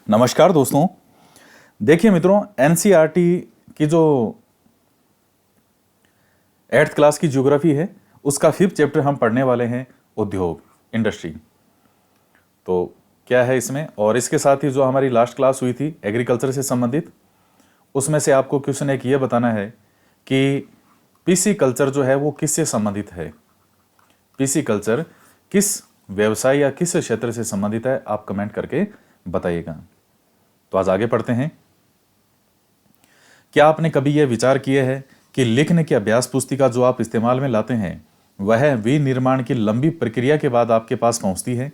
नमस्कार दोस्तों। देखिए मित्रों, एनसीईआरटी की जो 8th क्लास की ज्योग्राफी है उसका 5th चैप्टर हम पढ़ने वाले हैं, उद्योग, इंडस्ट्री। तो क्या है इसमें, और इसके साथ ही जो हमारी लास्ट क्लास हुई थी एग्रीकल्चर से संबंधित, उसमें से आपको क्वेश्चन एक ये बताना है कि पीसी कल्चर जो है वो किससे संबंधित है। पीसी कल्चर किस व्यवसाय या किस क्षेत्र से संबंधित है, आप कमेंट करके बताइएगा। तो आज आगे पढ़ते हैं। क्या आपने कभी यह विचार किया है कि लिखने की अभ्यास पुस्तिका जो आप इस्तेमाल में लाते हैं वह विनिर्माण की लंबी प्रक्रिया के बाद आपके पास पहुंचती है।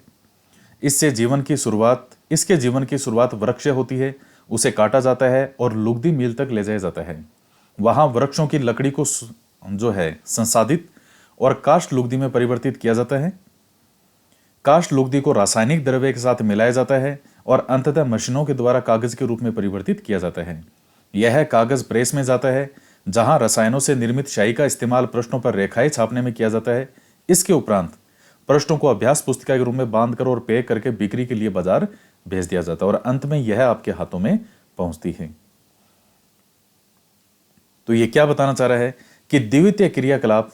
इसके जीवन की शुरुआत वृक्ष से होती है, उसे काटा जाता है और लुगदी मिल तक ले जाया जाता है। वहां वृक्षों की लकड़ी को जो है संसाधित और काष्ठ लुगदी में परिवर्तित किया जाता है। काष्ठ लुगदी को रासायनिक द्रव्य के साथ मिलाया जाता है और अंततः मशीनों के द्वारा कागज के रूप में परिवर्तित किया जाता है। यह कागज प्रेस में जाता है जहां रसायनों से निर्मित स्याही का इस्तेमाल पृष्ठों पर रेखाएं छापने में किया जाता है। इसके उपरांत पृष्ठों को अभ्यास पुस्तिका के रूप में बांधकर और पैक करके बिक्री के लिए बाजार भेज दिया जाता है और अंत में यह आपके हाथों में पहुंचती है। तो यह क्या बताना चाह रहा है कि द्वितीय क्रियाकलाप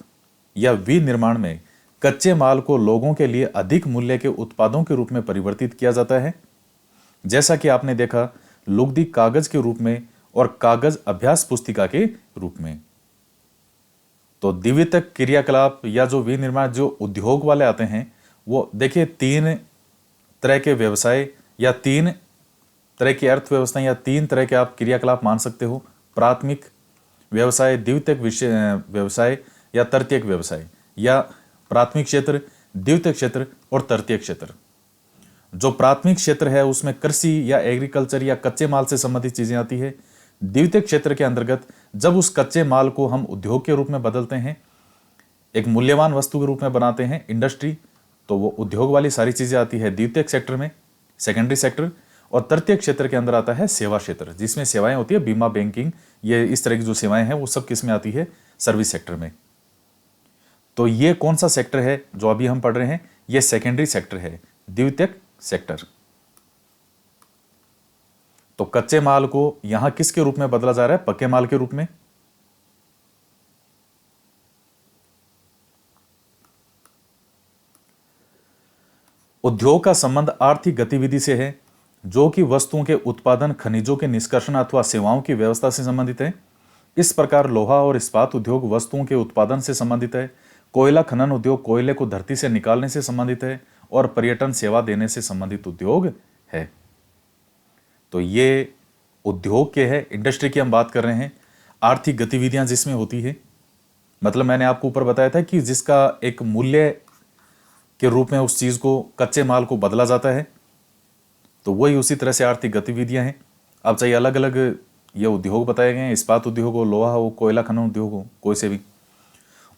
या विनिर्माण में कच्चे माल को लोगों के लिए अधिक मूल्य के उत्पादों के रूप में परिवर्तित किया जाता है। जैसा कि आपने देखा, लुगदी कागज के रूप में और कागज अभ्यास पुस्तिका के रूप में। तो द्वितीयक क्रियाकलाप या जो विनिर्माण जो उद्योग वाले आते हैं, वो देखिए 3 तरह के व्यवसाय या 3 तरह की अर्थव्यवस्था या 3 तरह के आप क्रियाकलाप मान सकते हो। प्राथमिक व्यवसाय, द्वितीयक व्यवसाय या तृतीयक व्यवसाय, या प्राथमिक क्षेत्र, द्वितीयक क्षेत्र और तृतीयक क्षेत्र। जो प्राथमिक क्षेत्र है उसमें कृषि या एग्रीकल्चर या कच्चे माल से संबंधित चीजें आती है। द्वितीयक क्षेत्र के अंतर्गत जब उस कच्चे माल को हम उद्योग के रूप में बदलते हैं, एक मूल्यवान वस्तु के रूप में बनाते हैं, इंडस्ट्री, तो वो उद्योग वाली सारी चीजें आती है द्वितीयक सेक्टर में, सेकेंडरी सेक्टर। और तृतीयक क्षेत्र के अंदर आता है सेवा क्षेत्र, जिसमें सेवाएं होती है, बीमा, बैंकिंग, ये इस तरह की जो सेवाएं हैं वो सब किस में आती है, सर्विस सेक्टर में। तो ये कौन सा सेक्टर है जो अभी हम पढ़ रहे हैं, ये सेकेंडरी सेक्टर है, द्वितीयक सेक्टर। तो कच्चे माल को यहां किसके रूप में बदला जा रहा है, पक्के माल के रूप में। उद्योग का संबंध आर्थिक गतिविधि से है जो कि वस्तुओं के उत्पादन, खनिजों के निष्कर्षण अथवा सेवाओं की व्यवस्था से संबंधित है। इस प्रकार लोहा और इस्पात उद्योग वस्तुओं के उत्पादन से संबंधित है। कोयला खनन उद्योग कोयले को धरती से निकालने से संबंधित है और पर्यटन सेवा देने से संबंधित उद्योग है। तो ये उद्योग के है, इंडस्ट्री की हम बात कर रहे हैं। आर्थिक गतिविधियां जिसमें होती है, मतलब मैंने आपको ऊपर बताया था कि जिसका एक मूल्य के रूप में उस चीज को, कच्चे माल को बदला जाता है, तो वही उसी तरह से आर्थिक गतिविधियां हैं। अब चाहिए अलग अलग ये उद्योग बताए गए हैं, इस्पात उद्योग हो, लोहा हो, कोयला खनन उद्योग हो, कोई से भी।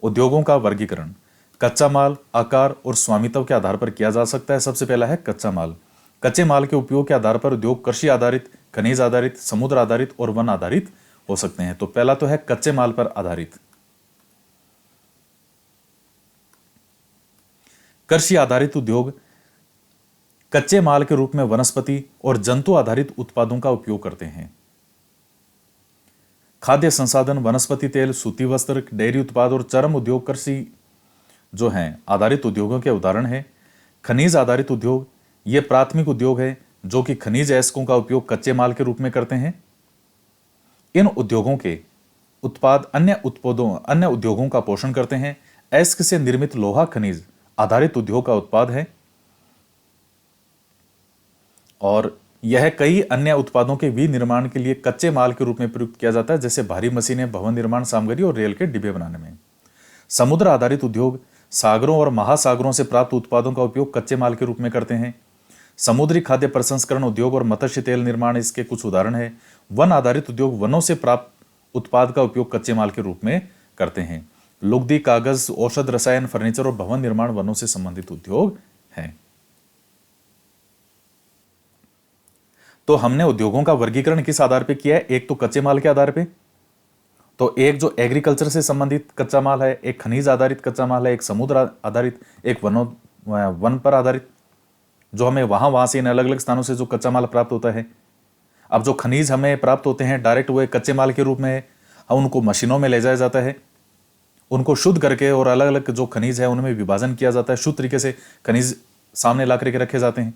उद्योगों का वर्गीकरण कच्चा माल, आकार और स्वामित्व के आधार पर किया जा सकता है। सबसे पहला है कच्चा माल। कच्चे माल के उपयोग के आधार पर उद्योग कृषि आधारित, खनिज आधारित, समुद्र आधारित और वन आधारित हो सकते हैं। तो पहला तो है कच्चे माल पर आधारित। कृषि आधारित उद्योग कच्चे माल के रूप में वनस्पति और जंतु आधारित उत्पादों का उपयोग करते हैं। खाद्य संसाधन, वनस्पति तेल, सूती वस्त्र, डेयरी उत्पाद और चर्म उद्योग कृषि जो हैं आधारित उद्योगों के उदाहरण हैं। खनिज आधारित उद्योग ये प्राथमिक उद्योग है जो कि खनिज अयस्कों का उपयोग कच्चे माल के रूप में करते हैं। इन उद्योगों के उत्पाद अन्य उद्योगों का पोषण करते हैं। अयस्क से निर्मित लोहा खनिज आधारित उद्योग का उत्पाद है और यह कई अन्य उत्पादों के विनिर्माण के लिए कच्चे माल के रूप में प्रयुक्त किया जाता है, जैसे भारी मशीनें, भवन निर्माण सामग्री और रेल के डिब्बे बनाने में। समुद्र आधारित उद्योग सागरों और महासागरों से प्राप्त उत्पादों का उपयोग कच्चे माल के रूप में करते हैं। समुद्री खाद्य प्रसंस्करण उद्योग और मत्स्य तेल निर्माण इसके कुछ उदाहरण हैं। वन आधारित उद्योग वनों से प्राप्त उत्पाद का उपयोग कच्चे माल के रूप में करते हैं। लुगदी, कागज, औषध, रसायन, फर्नीचर और भवन निर्माण वनों से संबंधित उद्योग हैं। तो हमने उद्योगों का वर्गीकरण किस आधार पर किया है, एक तो कच्चे माल के आधार पे, तो एक जो एग्रीकल्चर से संबंधित कच्चा माल है, एक खनिज आधारित कच्चा माल है, एक समुद्र आधारित, एक वन पर आधारित जो हमें वहां से इन अलग अलग स्थानों से जो कच्चा माल प्राप्त होता है। अब जो खनिज हमें प्राप्त होते हैं डायरेक्ट वो कच्चे माल के रूप में है, हम उनको मशीनों में ले जाया जाता है, उनको शुद्ध करके और अलग अलग जो खनिज है उनमें विभाजन किया जाता है, शुद्ध तरीके से खनिज सामने ला करके रखे जाते हैं।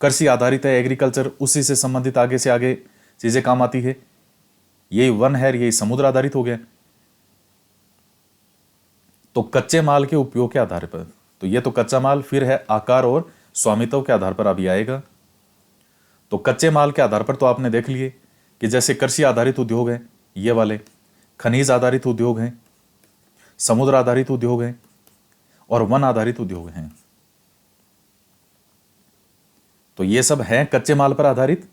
कृषि आधारित है एग्रीकल्चर, उसी से संबंधित आगे से आगे चीजें काम आती है। यही वन है, यही समुद्र आधारित हो गया। तो कच्चे माल के उपयोग के आधार पर, तो ये तो कच्चा माल, फिर है आकार और स्वामित्व के आधार पर अभी आएगा। तो कच्चे माल के आधार पर तो आपने देख लिए कि जैसे कृषि आधारित उद्योग है ये वाले, खनिज आधारित उद्योग हैं, समुद्र आधारित उद्योग हैं और वन आधारित उद्योग हैं। तो ये सब हैं कच्चे माल पर आधारित।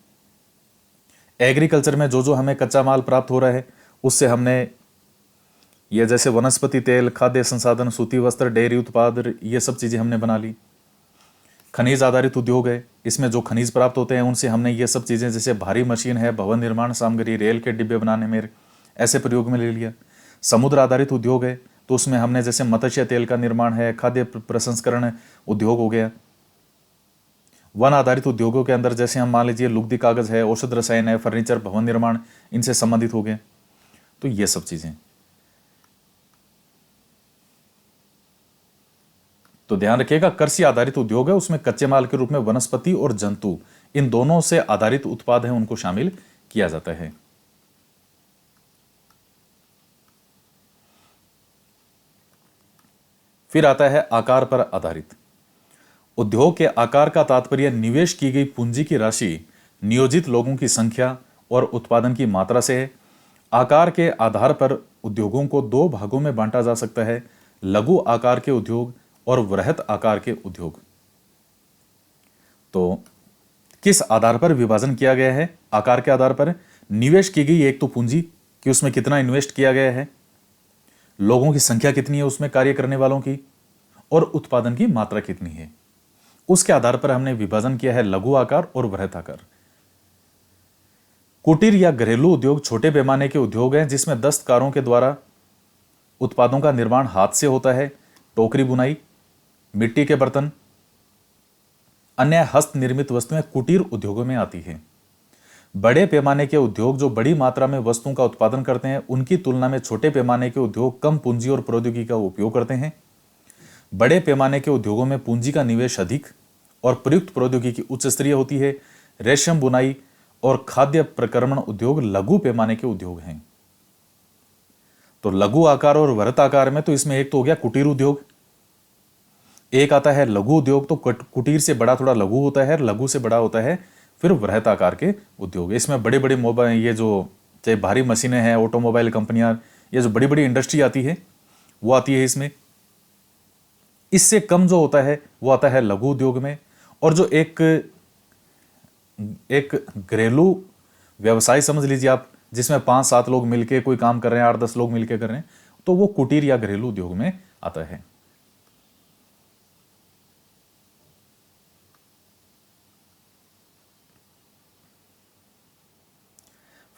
एग्रीकल्चर में जो जो हमें कच्चा माल प्राप्त हो रहा है उससे हमने ये जैसे वनस्पति तेल, खाद्य संसाधन, सूती वस्त्र, डेयरी उत्पाद, ये सब चीजें हमने बना ली। खनिज आधारित उद्योग है, इसमें जो खनिज प्राप्त होते हैं उनसे हमने ये सब चीजें जैसे भारी मशीन है, भवन निर्माण सामग्री, रेल के डिब्बे बनाने में ऐसे प्रयोग में ले लिया। समुद्र आधारित उद्योग है तो उसमें हमने जैसे मत्स्य तेल का निर्माण है, खाद्य प्रसंस्करण उद्योग हो गया। वन आधारित उद्योगों के अंदर जैसे हम मान लीजिए लुगदी कागज है, औषध रसायन है, फर्नीचर, भवन निर्माण, इनसे संबंधित हो गए। तो ये सब चीजें, तो ध्यान रखिएगा कृषि आधारित उद्योग है उसमें कच्चे माल के रूप में वनस्पति और जंतु, इन दोनों से आधारित उत्पाद हैं उनको शामिल किया जाता है। फिर आता है आकार पर आधारित उद्योग के आकार का तात्पर्य निवेश की गई पूंजी की राशि, नियोजित लोगों की संख्या और उत्पादन की मात्रा से है। आकार के आधार पर उद्योगों को दो भागों में बांटा जा सकता है, लघु आकार के उद्योग और वृहत आकार के उद्योग। तो किस आधार पर विभाजन किया गया है? आकार के आधार पर निवेश की गई एक तो पूंजी कि उसमें कितना इन्वेस्ट किया गया है, लोगों की संख्या कितनी है उसमें कार्य करने वालों की, और उत्पादन की मात्रा कितनी है, उसके आधार पर हमने विभाजन किया है लघु आकार और वृहत आकार। कुटीर या घरेलू उद्योग छोटे पैमाने के उद्योग हैं जिसमें दस्तकारों के द्वारा उत्पादों का निर्माण हाथ से होता है। टोकरी बुनाई, मिट्टी के बर्तन, अन्य हस्त निर्मित वस्तुएं कुटीर उद्योगों में आती हैं। बड़े पैमाने के उद्योग जो बड़ी मात्रा में वस्तुओं का उत्पादन करते हैं उनकी तुलना में छोटे पैमाने के उद्योग कम पूंजी और प्रौद्योगिकी का उपयोग करते हैं। बड़े पैमाने के उद्योगों में पूंजी का निवेश अधिक और प्रयुक्त प्रौद्योगिकी उच्च स्तरीय होती है। रेशम बुनाई और खाद्य प्रक्रमण उद्योग लघु पैमाने के उद्योग हैं। तो लघु आकार और वृहत आकार में तो इसमें एक तो हो गया कुटीर उद्योग, एक आता है लघु उद्योग। तो कुटीर से बड़ा थोड़ा लघु होता है, लघु से बड़ा होता है फिर वृहत आकार के उद्योग। इसमें बड़े बड़े मोबाइल, ये जो चाहे भारी मशीनें हैं, ऑटोमोबाइल कंपनियां, ये जो बड़ी बड़ी इंडस्ट्री आती है वो आती है इसमें। इससे कम जो होता है वो आता है लघु उद्योग में। और जो एक घरेलू व्यवसाय समझ लीजिए आप, जिसमें 5-7 लोग मिलके कोई काम कर रहे हैं, 8-10 लोग मिलके कर रहे हैं, तो वो कुटीर या घरेलू उद्योग में आता है।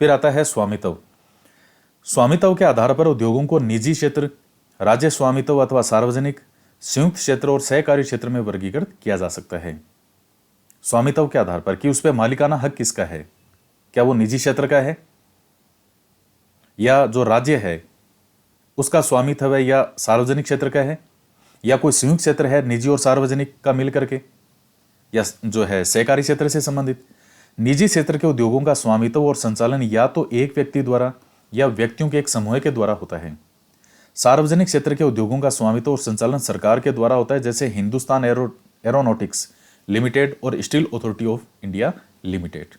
फिर आता है स्वामित्व। स्वामित्व के आधार पर उद्योगों को निजी क्षेत्र, राज्य स्वामित्व अथवा सार्वजनिक, संयुक्त क्षेत्र और सहकारी क्षेत्र में वर्गीकृत किया जा सकता है। स्वामित्व के आधार पर कि उस पर मालिकाना हक किसका है, क्या वो निजी क्षेत्र का है या जो राज्य है उसका स्वामित्व है या सार्वजनिक क्षेत्र का है, या कोई संयुक्त क्षेत्र है निजी और सार्वजनिक का मिल करके, या जो है सहकारी क्षेत्र से संबंधित। निजी क्षेत्र के उद्योगों का स्वामित्व और संचालन या तो एक व्यक्ति द्वारा या व्यक्तियों के एक समूह के द्वारा होता है। सार्वजनिक क्षेत्र के उद्योगों का स्वामित्व और संचालन सरकार के द्वारा होता है, जैसे हिंदुस्तान एरोनॉटिक्स लिमिटेड और steel authority of India limited.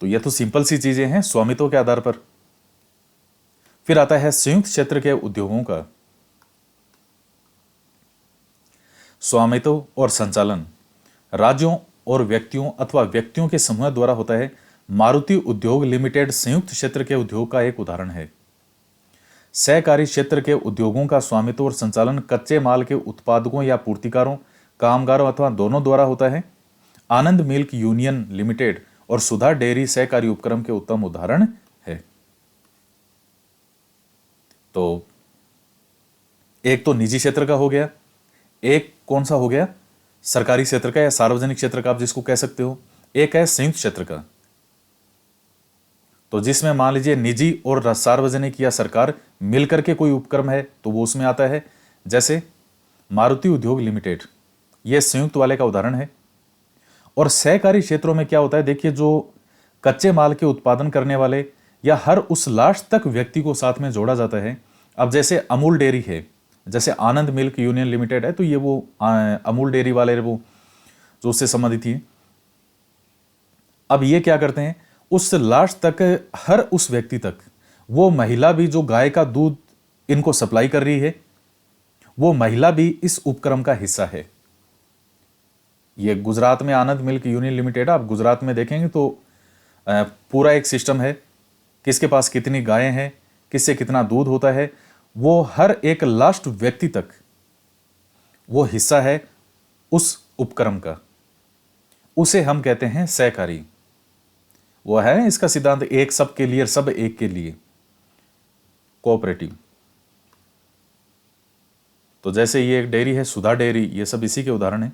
तो ये तो सिंपल सी चीजें हैं स्वामित्व के आधार पर। फिर आता है संयुक्त क्षेत्र के उद्योगों का स्वामित्व और संचालन राज्यों और व्यक्तियों अथवा व्यक्तियों के समूह द्वारा होता है। मारुति उद्योग लिमिटेड संयुक्त क्षेत्र के उद्योग का एक उदाहरण है। सहकारी क्षेत्र के उद्योगों का स्वामित्व और संचालन कच्चे माल के उत्पादकों या पूर्तिकारों, कामगारों अथवा दोनों द्वारा होता है। आनंद मिल्क यूनियन लिमिटेड और सुधा डेयरी सहकारी उपक्रम के उत्तम उदाहरण है। तो एक तो निजी क्षेत्र का हो गया, एक कौन सा हो गया, सरकारी क्षेत्र का या सार्वजनिक क्षेत्र का, आप जिसको कह सकते हो। एक है संयुक्त क्षेत्र का, तो जिसमें मान लीजिए निजी और सार्वजनिक या सरकार मिलकर के कोई उपक्रम है तो वो उसमें आता है। जैसे मारुति उद्योग लिमिटेड, ये संयुक्त वाले का उदाहरण है। और सहकारी क्षेत्रों में क्या होता है, देखिए जो कच्चे माल के उत्पादन करने वाले या हर उस लास्ट तक व्यक्ति को साथ में जोड़ा जाता है। अब जैसे अमूल डेयरी है, जैसे आनंद मिल्क यूनियन लिमिटेड है, तो ये वो अमूल डेयरी वाले वो जो उससे संबंधित थी। अब ये क्या करते हैं, उस लास्ट तक हर उस व्यक्ति तक वो महिला भी जो गाय का दूध इनको सप्लाई कर रही है, वो महिला भी इस उपक्रम का हिस्सा है। ये गुजरात में आनंद मिल्क यूनियन लिमिटेड, आप गुजरात में देखेंगे तो पूरा एक सिस्टम है, किसके पास कितनी गायें हैं, किससे कितना दूध होता है, वो हर एक लास्ट व्यक्ति तक वो हिस्सा है उस उपक्रम का। उसे हम कहते हैं सहकारी। वो है इसका सिद्धांत, एक सब के लिए, सब एक के लिए, कोऑपरेटिव। तो जैसे ये एक डेयरी है सुधा डेयरी, ये सब इसी के उदाहरण है।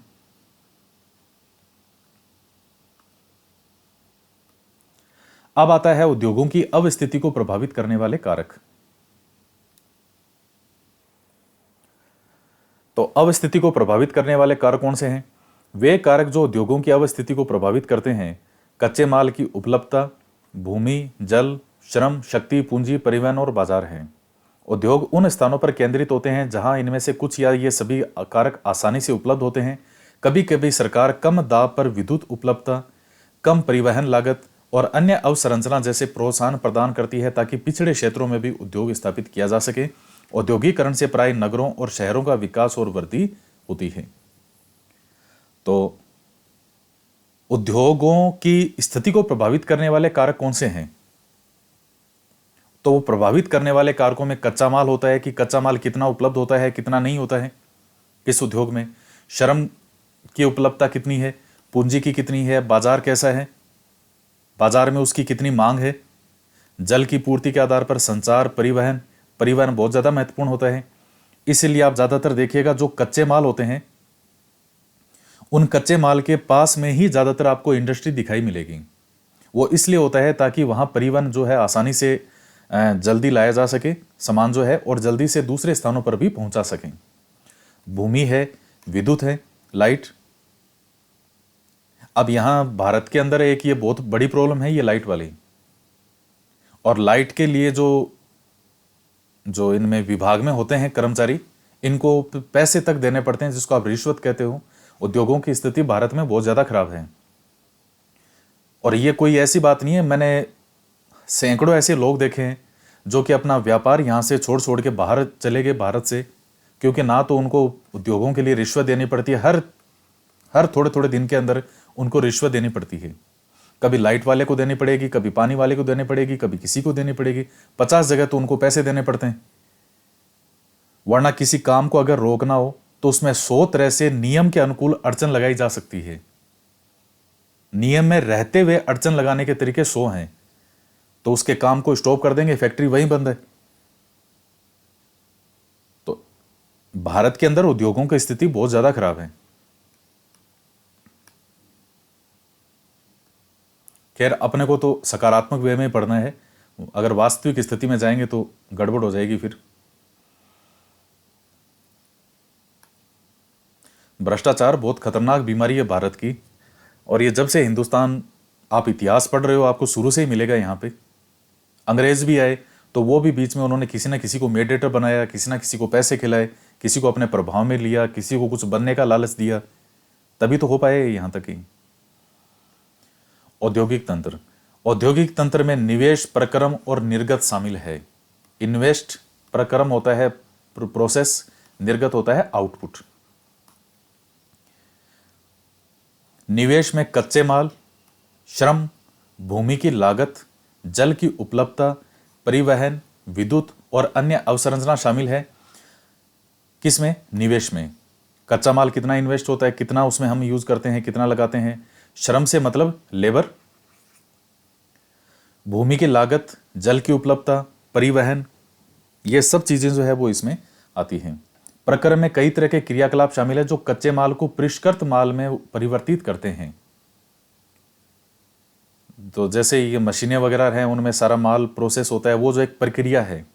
अब आता है उद्योगों की अवस्थिति को प्रभावित करने वाले कारक। तो अवस्थिति को प्रभावित करने वाले कारक कौन से हैं? वे कारक जो उद्योगों की अवस्थिति को प्रभावित करते हैं, कच्चे माल की उपलब्धता, भूमि, जल, श्रम, शक्ति, पूंजी, परिवहन और बाजार हैं। उद्योग उन स्थानों पर केंद्रित होते हैं जहां इनमें से कुछ या ये सभी कारक आसानी से उपलब्ध होते हैं। कभी कभी सरकार कम दाब पर विद्युत उपलब्धता, कम परिवहन लागत और अन्य अवसंरचना जैसे प्रोत्साहन प्रदान करती है ताकि पिछड़े क्षेत्रों में भी उद्योग स्थापित किया जा सके। औद्योगिकरण से प्राय नगरों और शहरों का विकास और वृद्धि होती है। तो उद्योगों की स्थिति को प्रभावित करने वाले कारक कौन से हैं? तो वो प्रभावित करने वाले कारकों में कच्चा माल होता है कि कच्चा माल कितना उपलब्ध होता है, कितना नहीं होता है किस उद्योग में, श्रम की उपलब्धता कितनी है, पूंजी की कितनी है, बाजार कैसा है, बाजार में उसकी कितनी मांग है, जल की पूर्ति के आधार पर संचार, परिवहन बहुत ज़्यादा महत्वपूर्ण होता है। इसलिए आप ज़्यादातर देखिएगा जो कच्चे माल होते हैं, उन कच्चे माल के पास में ही ज़्यादातर आपको इंडस्ट्री दिखाई मिलेगी। वो इसलिए होता है ताकि वहाँ परिवहन जो है आसानी से जल्दी लाया जा सके सामान जो है, और जल्दी से दूसरे स्थानों पर भी पहुँचा सकें। भूमि है, विद्युत है, लाइट। अब यहाँ भारत के अंदर एक ये बहुत बड़ी प्रॉब्लम है, ये लाइट वाली। और लाइट के लिए जो इनमें विभाग में होते हैं कर्मचारी, इनको पैसे तक देने पड़ते हैं, जिसको आप रिश्वत कहते हो। उद्योगों की स्थिति भारत में बहुत ज़्यादा खराब है। और ये कोई ऐसी बात नहीं है, मैंने सैकड़ों ऐसे लोग देखे हैं जो कि अपना व्यापार यहाँ से छोड़ के बाहर चले गए भारत से, क्योंकि ना तो उनको उद्योगों के लिए रिश्वत देनी पड़ती है, हर थोड़े थोड़े दिन के अंदर उनको रिश्वत देनी पड़ती है। कभी लाइट वाले को देनी पड़ेगी, कभी पानी वाले को देनी पड़ेगी, कभी किसी को देनी पड़ेगी। 50 जगह तो उनको पैसे देने पड़ते हैं। वरना किसी काम को अगर रोकना हो तो उसमें 100 तरह से नियम के अनुकूल अड़चन लगाई जा सकती है। नियम में रहते हुए अड़चन लगाने के तरीके 100 हैं, तो उसके काम को स्टॉप कर देंगे, फैक्ट्री वहीं बंद है। तो भारत के अंदर उद्योगों की स्थिति बहुत ज्यादा खराब है। खैर, अपने को तो सकारात्मक वे में पढ़ना है, अगर वास्तविक स्थिति में जाएंगे तो गड़बड़ हो जाएगी। फिर भ्रष्टाचार बहुत खतरनाक बीमारी है भारत की, और ये जब से हिंदुस्तान, आप इतिहास पढ़ रहे हो, आपको शुरू से ही मिलेगा। यहाँ पे अंग्रेज भी आए तो वो भी बीच में उन्होंने किसी ना किसी को मेडिएटर बनाया, किसी ना किसी को पैसे खिलाए, किसी को अपने प्रभाव में लिया, किसी को कुछ बनने का लालच दिया, तभी तो हो पाए यहाँ तक ही। औद्योगिक तंत्र में निवेश, प्रक्रम और निर्गत शामिल है। इन्वेस्ट, प्रक्रम होता है प्रोसेस, निर्गत होता है आउटपुट। निवेश में कच्चे माल, श्रम, भूमि की लागत, जल की उपलब्धता, परिवहन, विद्युत और अन्य अवसंरचना शामिल है। किसमें? निवेश में। कच्चा माल कितना इन्वेस्ट होता है, कितना उसमें हम यूज करते हैं, कितना लगाते हैं। श्रम से मतलब लेबर, भूमि की लागत, जल की उपलब्धता, परिवहन, ये सब चीजें जो है वो इसमें आती हैं। प्रक्रम में कई तरह के क्रियाकलाप शामिल है जो कच्चे माल को परिष्कृत माल में परिवर्तित करते हैं। तो जैसे ये मशीनें वगैरह हैं, उनमें सारा माल प्रोसेस होता है, वो जो एक प्रक्रिया है।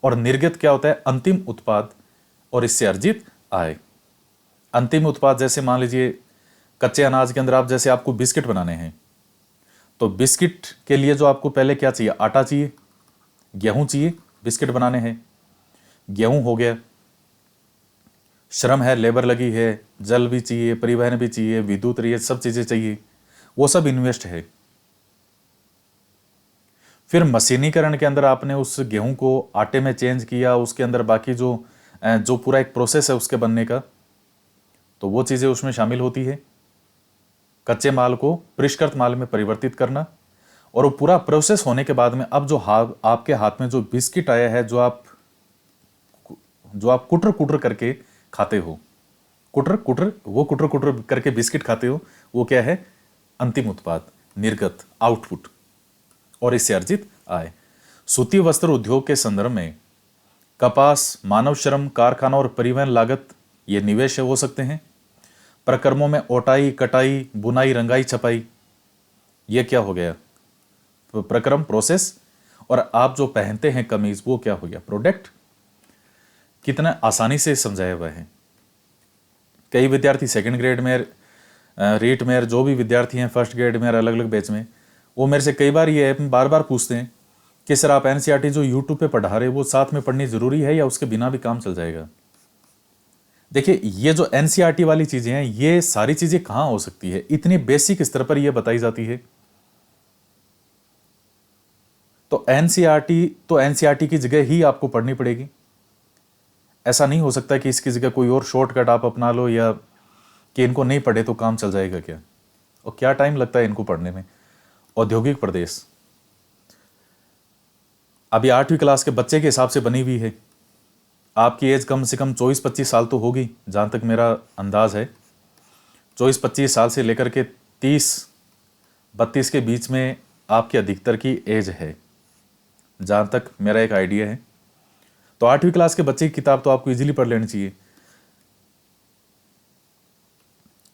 और निर्गत क्या होता है? अंतिम उत्पाद और इससे अर्जित आय। अंतिम उत्पाद जैसे मान लीजिए कच्चे अनाज के अंदर आप जैसे आपको बिस्किट बनाने हैं, तो बिस्किट के लिए जो आपको पहले क्या चाहिए? आटा चाहिए, गेहूं चाहिए, बिस्किट बनाने हैं। गेहूं हो गया, श्रम है, लेबर लगी है, जल भी चाहिए, परिवहन भी चाहिए, विद्युत रही है, सब चीजें चाहिए, वो सब इन्वेस्ट है। फिर मशीनीकरण के अंदर आपने उस गेहूं को आटे में चेंज किया, उसके अंदर बाकी जो जो पूरा एक प्रोसेस है उसके बनने का, तो वो चीजें उसमें शामिल होती है। कच्चे माल को परिष्कृत माल में परिवर्तित करना, और वो पूरा प्रोसेस होने के बाद में अब जो आपके हाथ में जो बिस्किट आया है, जो आप कुटर कुटर करके खाते हो, कुटर कुटर, वो कुटर कुटर करके बिस्किट खाते हो, वो क्या है? अंतिम उत्पाद, निर्गत, आउटपुट, और इससे अर्जित आय। सूती वस्त्र उद्योग के संदर्भ में कपास, मानव श्रम, कारखाना और परिवहन लागत ये निवेश हो सकते हैं। प्रक्रमों में ओटाई, कटाई, बुनाई, रंगाई, छपाई, ये क्या हो गया? तो प्रक्रम, प्रोसेस। और आप जो पहनते हैं कमीज, वो क्या हो गया? प्रोडक्ट। कितना आसानी से समझाया हुआ है। कई विद्यार्थी सेकंड ग्रेड में, रीट में, जो भी विद्यार्थी हैं फर्स्ट ग्रेड में, अलग अलग बैच में, वो मेरे से कई बार ये बार बार पूछते हैं कि सर आप एनसीईआरटी जो यूट्यूब पे पढ़ा रहे, वो साथ में पढ़नी जरूरी है या उसके बिना भी काम चल जाएगा? देखिए, ये जो एनसीईआरटी वाली चीजें हैं, ये सारी चीजें कहां हो सकती है? इतनी बेसिक स्तर पर ये बताई जाती है। तो एनसीईआरटी की जगह ही आपको पढ़नी पड़ेगी। ऐसा नहीं हो सकता कि इसकी जगह कोई और शॉर्टकट आप अपना लो, या कि इनको नहीं पढ़े तो काम चल जाएगा क्या? और क्या टाइम लगता है इनको पढ़ने में। औद्योगिक प्रदेश अभी 8वीं क्लास के बच्चे के हिसाब से बनी हुई है। आपकी एज कम से कम 24-25 साल तो होगी, जहां तक मेरा अंदाज है। 24-25 साल से लेकर के 30-32 के बीच में आपकी अधिकतर की एज है, जहां तक मेरा एक आइडिया है। तो 8वीं क्लास के बच्चे की किताब तो आपको इजीली पढ़ लेनी चाहिए।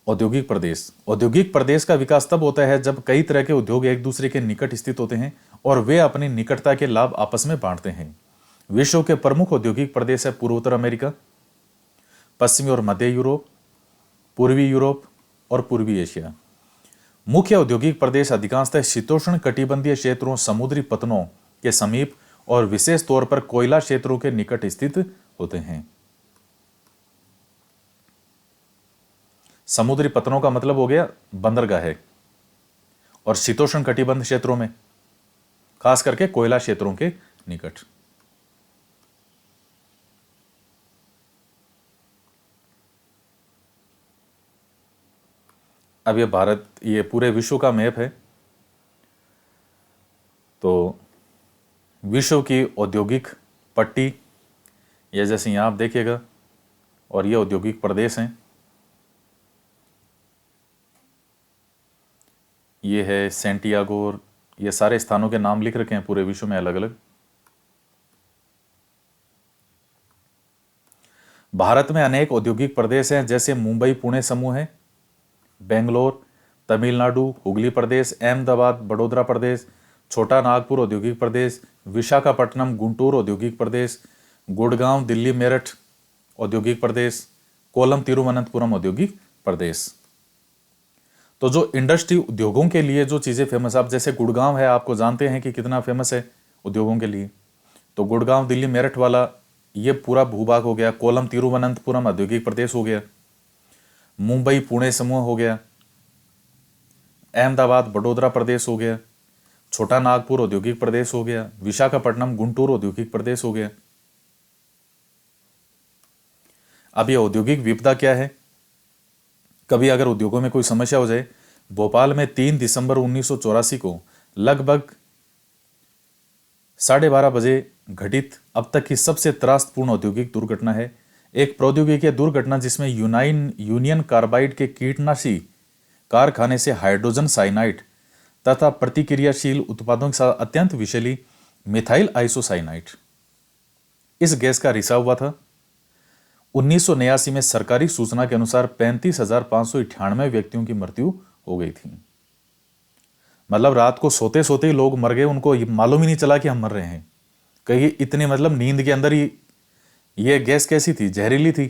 औद्योगिक प्रदेश का विकास तब होता है जब कई तरह के उद्योग एक दूसरे के निकट स्थित होते हैं और वे अपनी निकटता के लाभ आपस में बांटते हैं। विश्व के प्रमुख औद्योगिक प्रदेश है पूर्वोत्तर अमेरिका, पश्चिमी और मध्य यूरोप, पूर्वी यूरोप और पूर्वी एशिया। मुख्य औद्योगिक प्रदेश अधिकांशतः शीतोष्ण कटिबंधीय क्षेत्रों, समुद्री पतनों के समीप और विशेष तौर पर कोयला क्षेत्रों के निकट स्थित होते हैं। समुद्री पतनों का मतलब हो गया बंदरगाह, और शीतोष्ण कटिबंध क्षेत्रों में खास करके कोयला क्षेत्रों के निकट। अब ये भारत, ये पूरे विश्व का मैप है। तो विश्व की औद्योगिक पट्टी ये जैसे यहां आप देखिएगा, और ये औद्योगिक प्रदेश हैं। ये है सेंटियागो, ये सारे स्थानों के नाम लिख रखे हैं पूरे विश्व में अलग अलग। भारत में अनेक औद्योगिक प्रदेश हैं, जैसे मुंबई पुणे समूह है, बेंगलोर, तमिलनाडु, हुगली प्रदेश, अहमदाबाद, बड़ोदरा प्रदेश, छोटा नागपुर औद्योगिक प्रदेश, विशाखापट्टनम, गुंटूर औद्योगिक प्रदेश, गुड़गांव, दिल्ली, मेरठ औद्योगिक प्रदेश, कोलम, तिरुवनंतपुरम औद्योगिक प्रदेश। तो जो इंडस्ट्री उद्योगों के लिए जो चीज़ें फेमस, आप जैसे गुड़गांव है, आपको जानते हैं कि कितना फेमस है उद्योगों के लिए। तो गुड़गांव, दिल्ली, मेरठ वाला ये पूरा भूभाग हो गया। कोलम, तिरुवनंतपुरम औद्योगिक प्रदेश हो गया। मुंबई पुणे समूह हो गया। अहमदाबाद बड़ोदरा प्रदेश हो गया। छोटा नागपुर औद्योगिक प्रदेश हो गया। विशाखापट्टनम गुंटूर औद्योगिक प्रदेश हो गया। अब ये औद्योगिक विपदा क्या है? कभी अगर उद्योगों में कोई समस्या हो जाए, भोपाल में 3 दिसंबर 1984 को लगभग 12:30 बजे घटित अब तक की सबसे त्रासपूर्ण औद्योगिक दुर्घटना है। एक प्रौद्योगिकी दुर्घटना जिसमें यूनियन कार्बाइड के कीटनाशी कारखाने से हाइड्रोजन साइनाइड तथा प्रतिक्रियाशील उत्पादों के साथ अत्यंत विषैली मिथाइल आइसोसाइनाइड, इस गैस का रिसाव हुआ था। 1989 में सरकारी सूचना के अनुसार 35,598 व्यक्तियों की मृत्यु हो गई थी। मतलब रात को सोते सोते ही लोग मर गए, उनको मालूम ही नहीं चला कि हम मर रहे हैं। कहीं इतने मतलब नींद के अंदर ही ये गैस कैसी थी, जहरीली थी,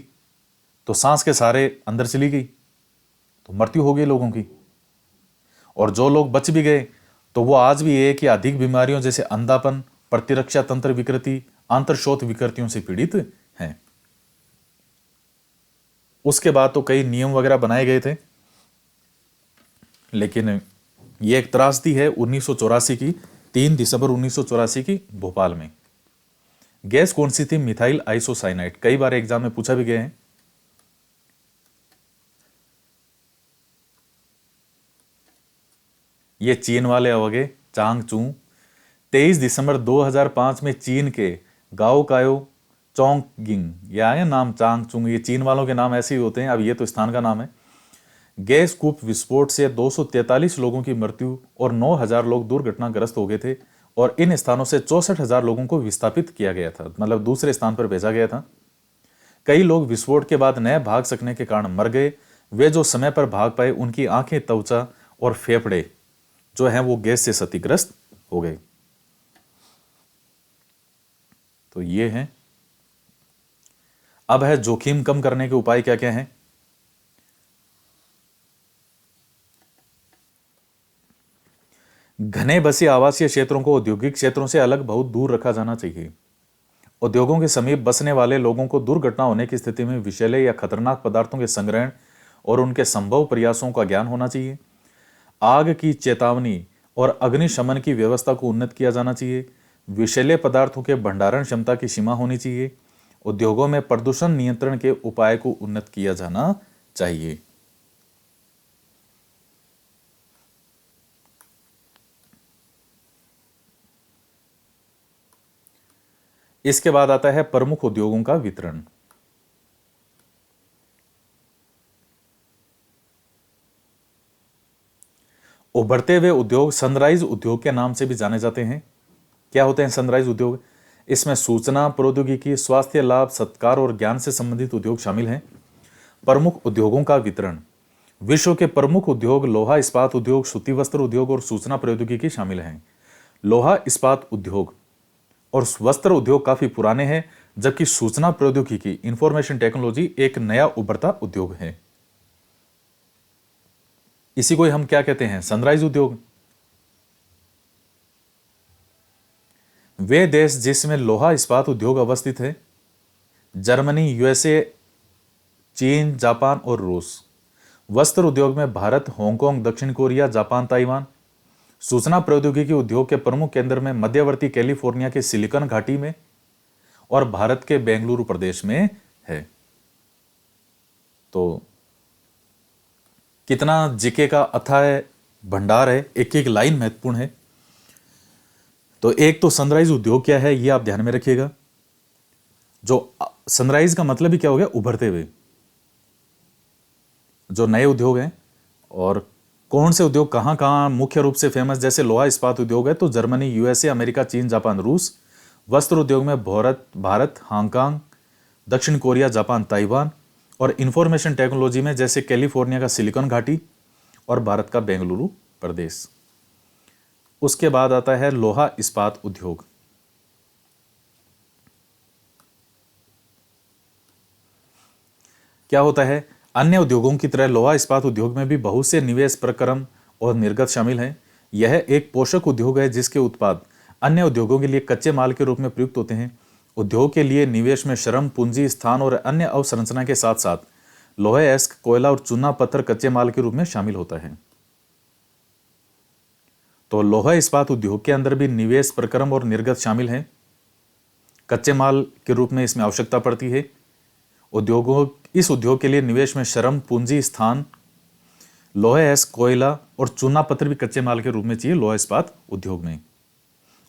तो सांस के सहारे अंदर चली गई, तो मृत्यु हो गई लोगों की। और जो लोग बच भी गए तो वो आज भी एक या अधिक बीमारियों जैसे अंधापन, प्रतिरक्षा तंत्र विकृति, आंतरशोथ विकृतियों से पीड़ित हैं। उसके बाद तो कई नियम वगैरह बनाए गए थे, लेकिन ये एक त्रासदी है 1984 की, 3 दिसंबर 1984 की भोपाल में। गैस कौन सी थी? Methyl isocyanide. कई बार एग्जाम में पूछा भी गया है। ये चीन वाले हो गए, चांगचू। 23 दिसंबर 2005 में चीन के गाओ कायो चोंगगिंग, ये आया नाम चांगचुंग, ये चीन वालों के नाम ऐसे ही होते हैं, अब ये तो स्थान का नाम है। गैस कूप विस्फोट से 243 लोगों की मृत्यु और 9,000 लोग दुर्घटनाग्रस्त हो गए थे, और इन स्थानों से 64,000 लोगों को विस्थापित किया गया था, मतलब दूसरे स्थान पर भेजा गया था। कई लोग विस्फोट के बाद न भाग सकने के कारण मर गए। वे जो समय पर भाग पाए उनकी आंखें, त्वचा और फेफड़े जो हैं वो गैस से क्षतिग्रस्त हो गए। तो ये है। अब है जोखिम कम करने के उपाय क्या क्या हैं। घने बसे आवासीय क्षेत्रों को औद्योगिक क्षेत्रों से अलग बहुत दूर रखा जाना चाहिए। उद्योगों के समीप बसने वाले लोगों को दुर्घटना होने की स्थिति में विषैले या खतरनाक पदार्थों के संग्रहण और उनके संभव प्रयासों का ज्ञान होना चाहिए। आग की चेतावनी और अग्निशमन की व्यवस्था को उन्नत किया जाना चाहिए। विषैले पदार्थों के भंडारण क्षमता की सीमा होनी चाहिए। उद्योगों में प्रदूषण नियंत्रण के उपाय को उन्नत किया जाना चाहिए। इसके बाद आता है प्रमुख उद्योगों का वितरण। उभरते हुए उद्योग सनराइज उद्योग के नाम से भी जाने जाते हैं। क्या होते हैं सनराइज उद्योग? इसमें सूचना प्रौद्योगिकी, स्वास्थ्य लाभ, सत्कार और ज्ञान से संबंधित उद्योग शामिल हैं। प्रमुख उद्योगों का वितरण। विश्व के प्रमुख उद्योग लोहा इस्पात उद्योग, सूती वस्त्र उद्योग और सूचना प्रौद्योगिकी शामिल हैं। लोहा इस्पात उद्योग और वस्त्र उद्योग काफी पुराने हैं, जबकि सूचना प्रौद्योगिकी, इंफॉर्मेशन टेक्नोलॉजी एक नया उभरता उद्योग है। इसी को हम क्या कहते हैं? सनराइज उद्योग। वे देश जिसमें लोहा इस्पात उद्योग अवस्थित है: जर्मनी, यूएसए, चीन, जापान और रूस। वस्त्र उद्योग में भारत, हांगकांग, दक्षिण कोरिया, जापान, ताइवान। सूचना प्रौद्योगिकी उद्योग के प्रमुख केंद्र में मध्यवर्ती कैलिफोर्निया के सिलिकॉन घाटी में और भारत के बेंगलुरु प्रदेश में है। तो कितना जीके का अथाह भंडार है, एक एक लाइन महत्वपूर्ण है। तो एक तो सनराइज उद्योग क्या है ये आप ध्यान में रखिएगा। जो सनराइज का मतलब ही क्या हो गया? उभरते हुए, जो नए उद्योग हैं। और कौन से उद्योग कहां कहां मुख्य रूप से फेमस? जैसे लोहा इस्पात उद्योग है तो जर्मनी, यूएसए, अमेरिका, चीन, जापान, रूस। वस्त्र उद्योग में भारत, हांगकांग, दक्षिण कोरिया, जापान, ताइवान। और इंफॉर्मेशन टेक्नोलॉजी में जैसे कैलिफोर्निया का सिलिकॉन घाटी और भारत का बेंगलुरु प्रदेश। उसके बाद आता है लोहा इस्पात उद्योग। क्या होता है? अन्य उद्योगों की तरह लोहा इस्पात उद्योग में भी बहुत से निवेश प्रक्रम और निर्गत शामिल हैं। यह एक पोषक उद्योग है जिसके उत्पाद अन्य उद्योगों के लिए कच्चे माल के रूप में प्रयुक्त होते हैं। उद्योग के लिए निवेश में श्रम, पूंजी, स्थान और अन्य अवसंरचना के साथ साथ लोहे, अयस्क, कोयला और चूना पत्थर कच्चे माल के रूप में शामिल होता है। तो लोहा इस्पात उद्योग के अंदर भी निवेश प्रक्रम और निर्गत शामिल हैं। कच्चे माल के रूप में इसमें आवश्यकता पड़ती है। इस उद्योग के लिए निवेश में श्रम, पूंजी, स्थान, लोहे, अयस्क, कोयला और चूना पत्थर भी कच्चे माल के रूप में चाहिए लोहा इस्पात उद्योग में।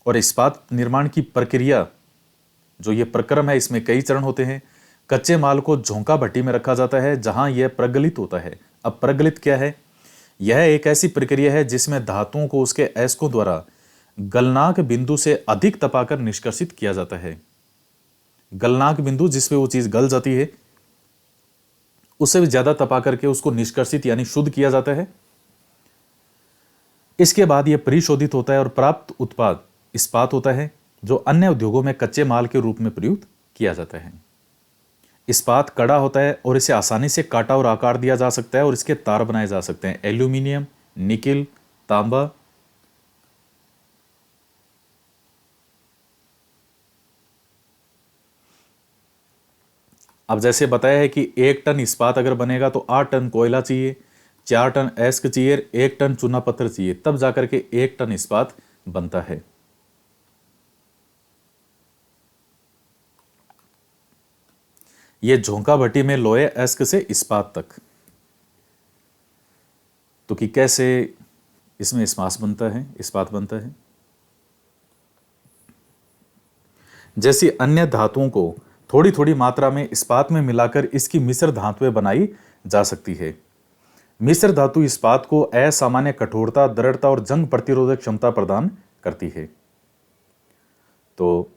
और इस्पात निर्माण की प्रक्रिया, जो ये प्रक्रम है, इसमें कई चरण होते हैं। कच्चे माल को झोंका भट्टी में रखा जाता है जहां यह प्रगलित होता है। अब प्रगलित क्या है? यह एक ऐसी प्रक्रिया है जिसमें धातुओं को उसके अयस्कों द्वारा गलनांक बिंदु से अधिक तपाकर निष्कर्षित किया जाता है। गलनांक बिंदु जिस पे वो चीज गल जाती है उससे भी ज्यादा तपा करके उसको निष्कर्षित यानी शुद्ध किया जाता है। इसके बाद यह परिशोधित होता है और प्राप्त उत्पाद इस्पात होता है, जो अन्य उद्योगों में कच्चे माल के रूप में प्रयुक्त किया जाता है। इस्पात कड़ा होता है और इसे आसानी से काटा और आकार दिया जा सकता है और इसके तार बनाए जा सकते हैं। एल्यूमिनियम, निकिल, तांबा, अब जैसे बताया है कि 1 टन इस्पात अगर बनेगा तो 8 टन कोयला चाहिए, 4 टन एस्क चाहिए, 1 टन चूना पत्थर चाहिए, तब जाकर के 1 टन इस्पात बनता है। यह झोंका भट्टी में लोहे एस्क से इस्पात तक, तो कि कैसे इसमें इस्पात बनता है। जैसी अन्य धातुओं को थोड़ी थोड़ी मात्रा में इस्पात में मिलाकर इसकी मिश्र धातुएं बनाई जा सकती है। मिश्र धातु इस्पात को असामान्य कठोरता, दृढ़ता और जंग प्रतिरोधक क्षमता प्रदान करती है। तो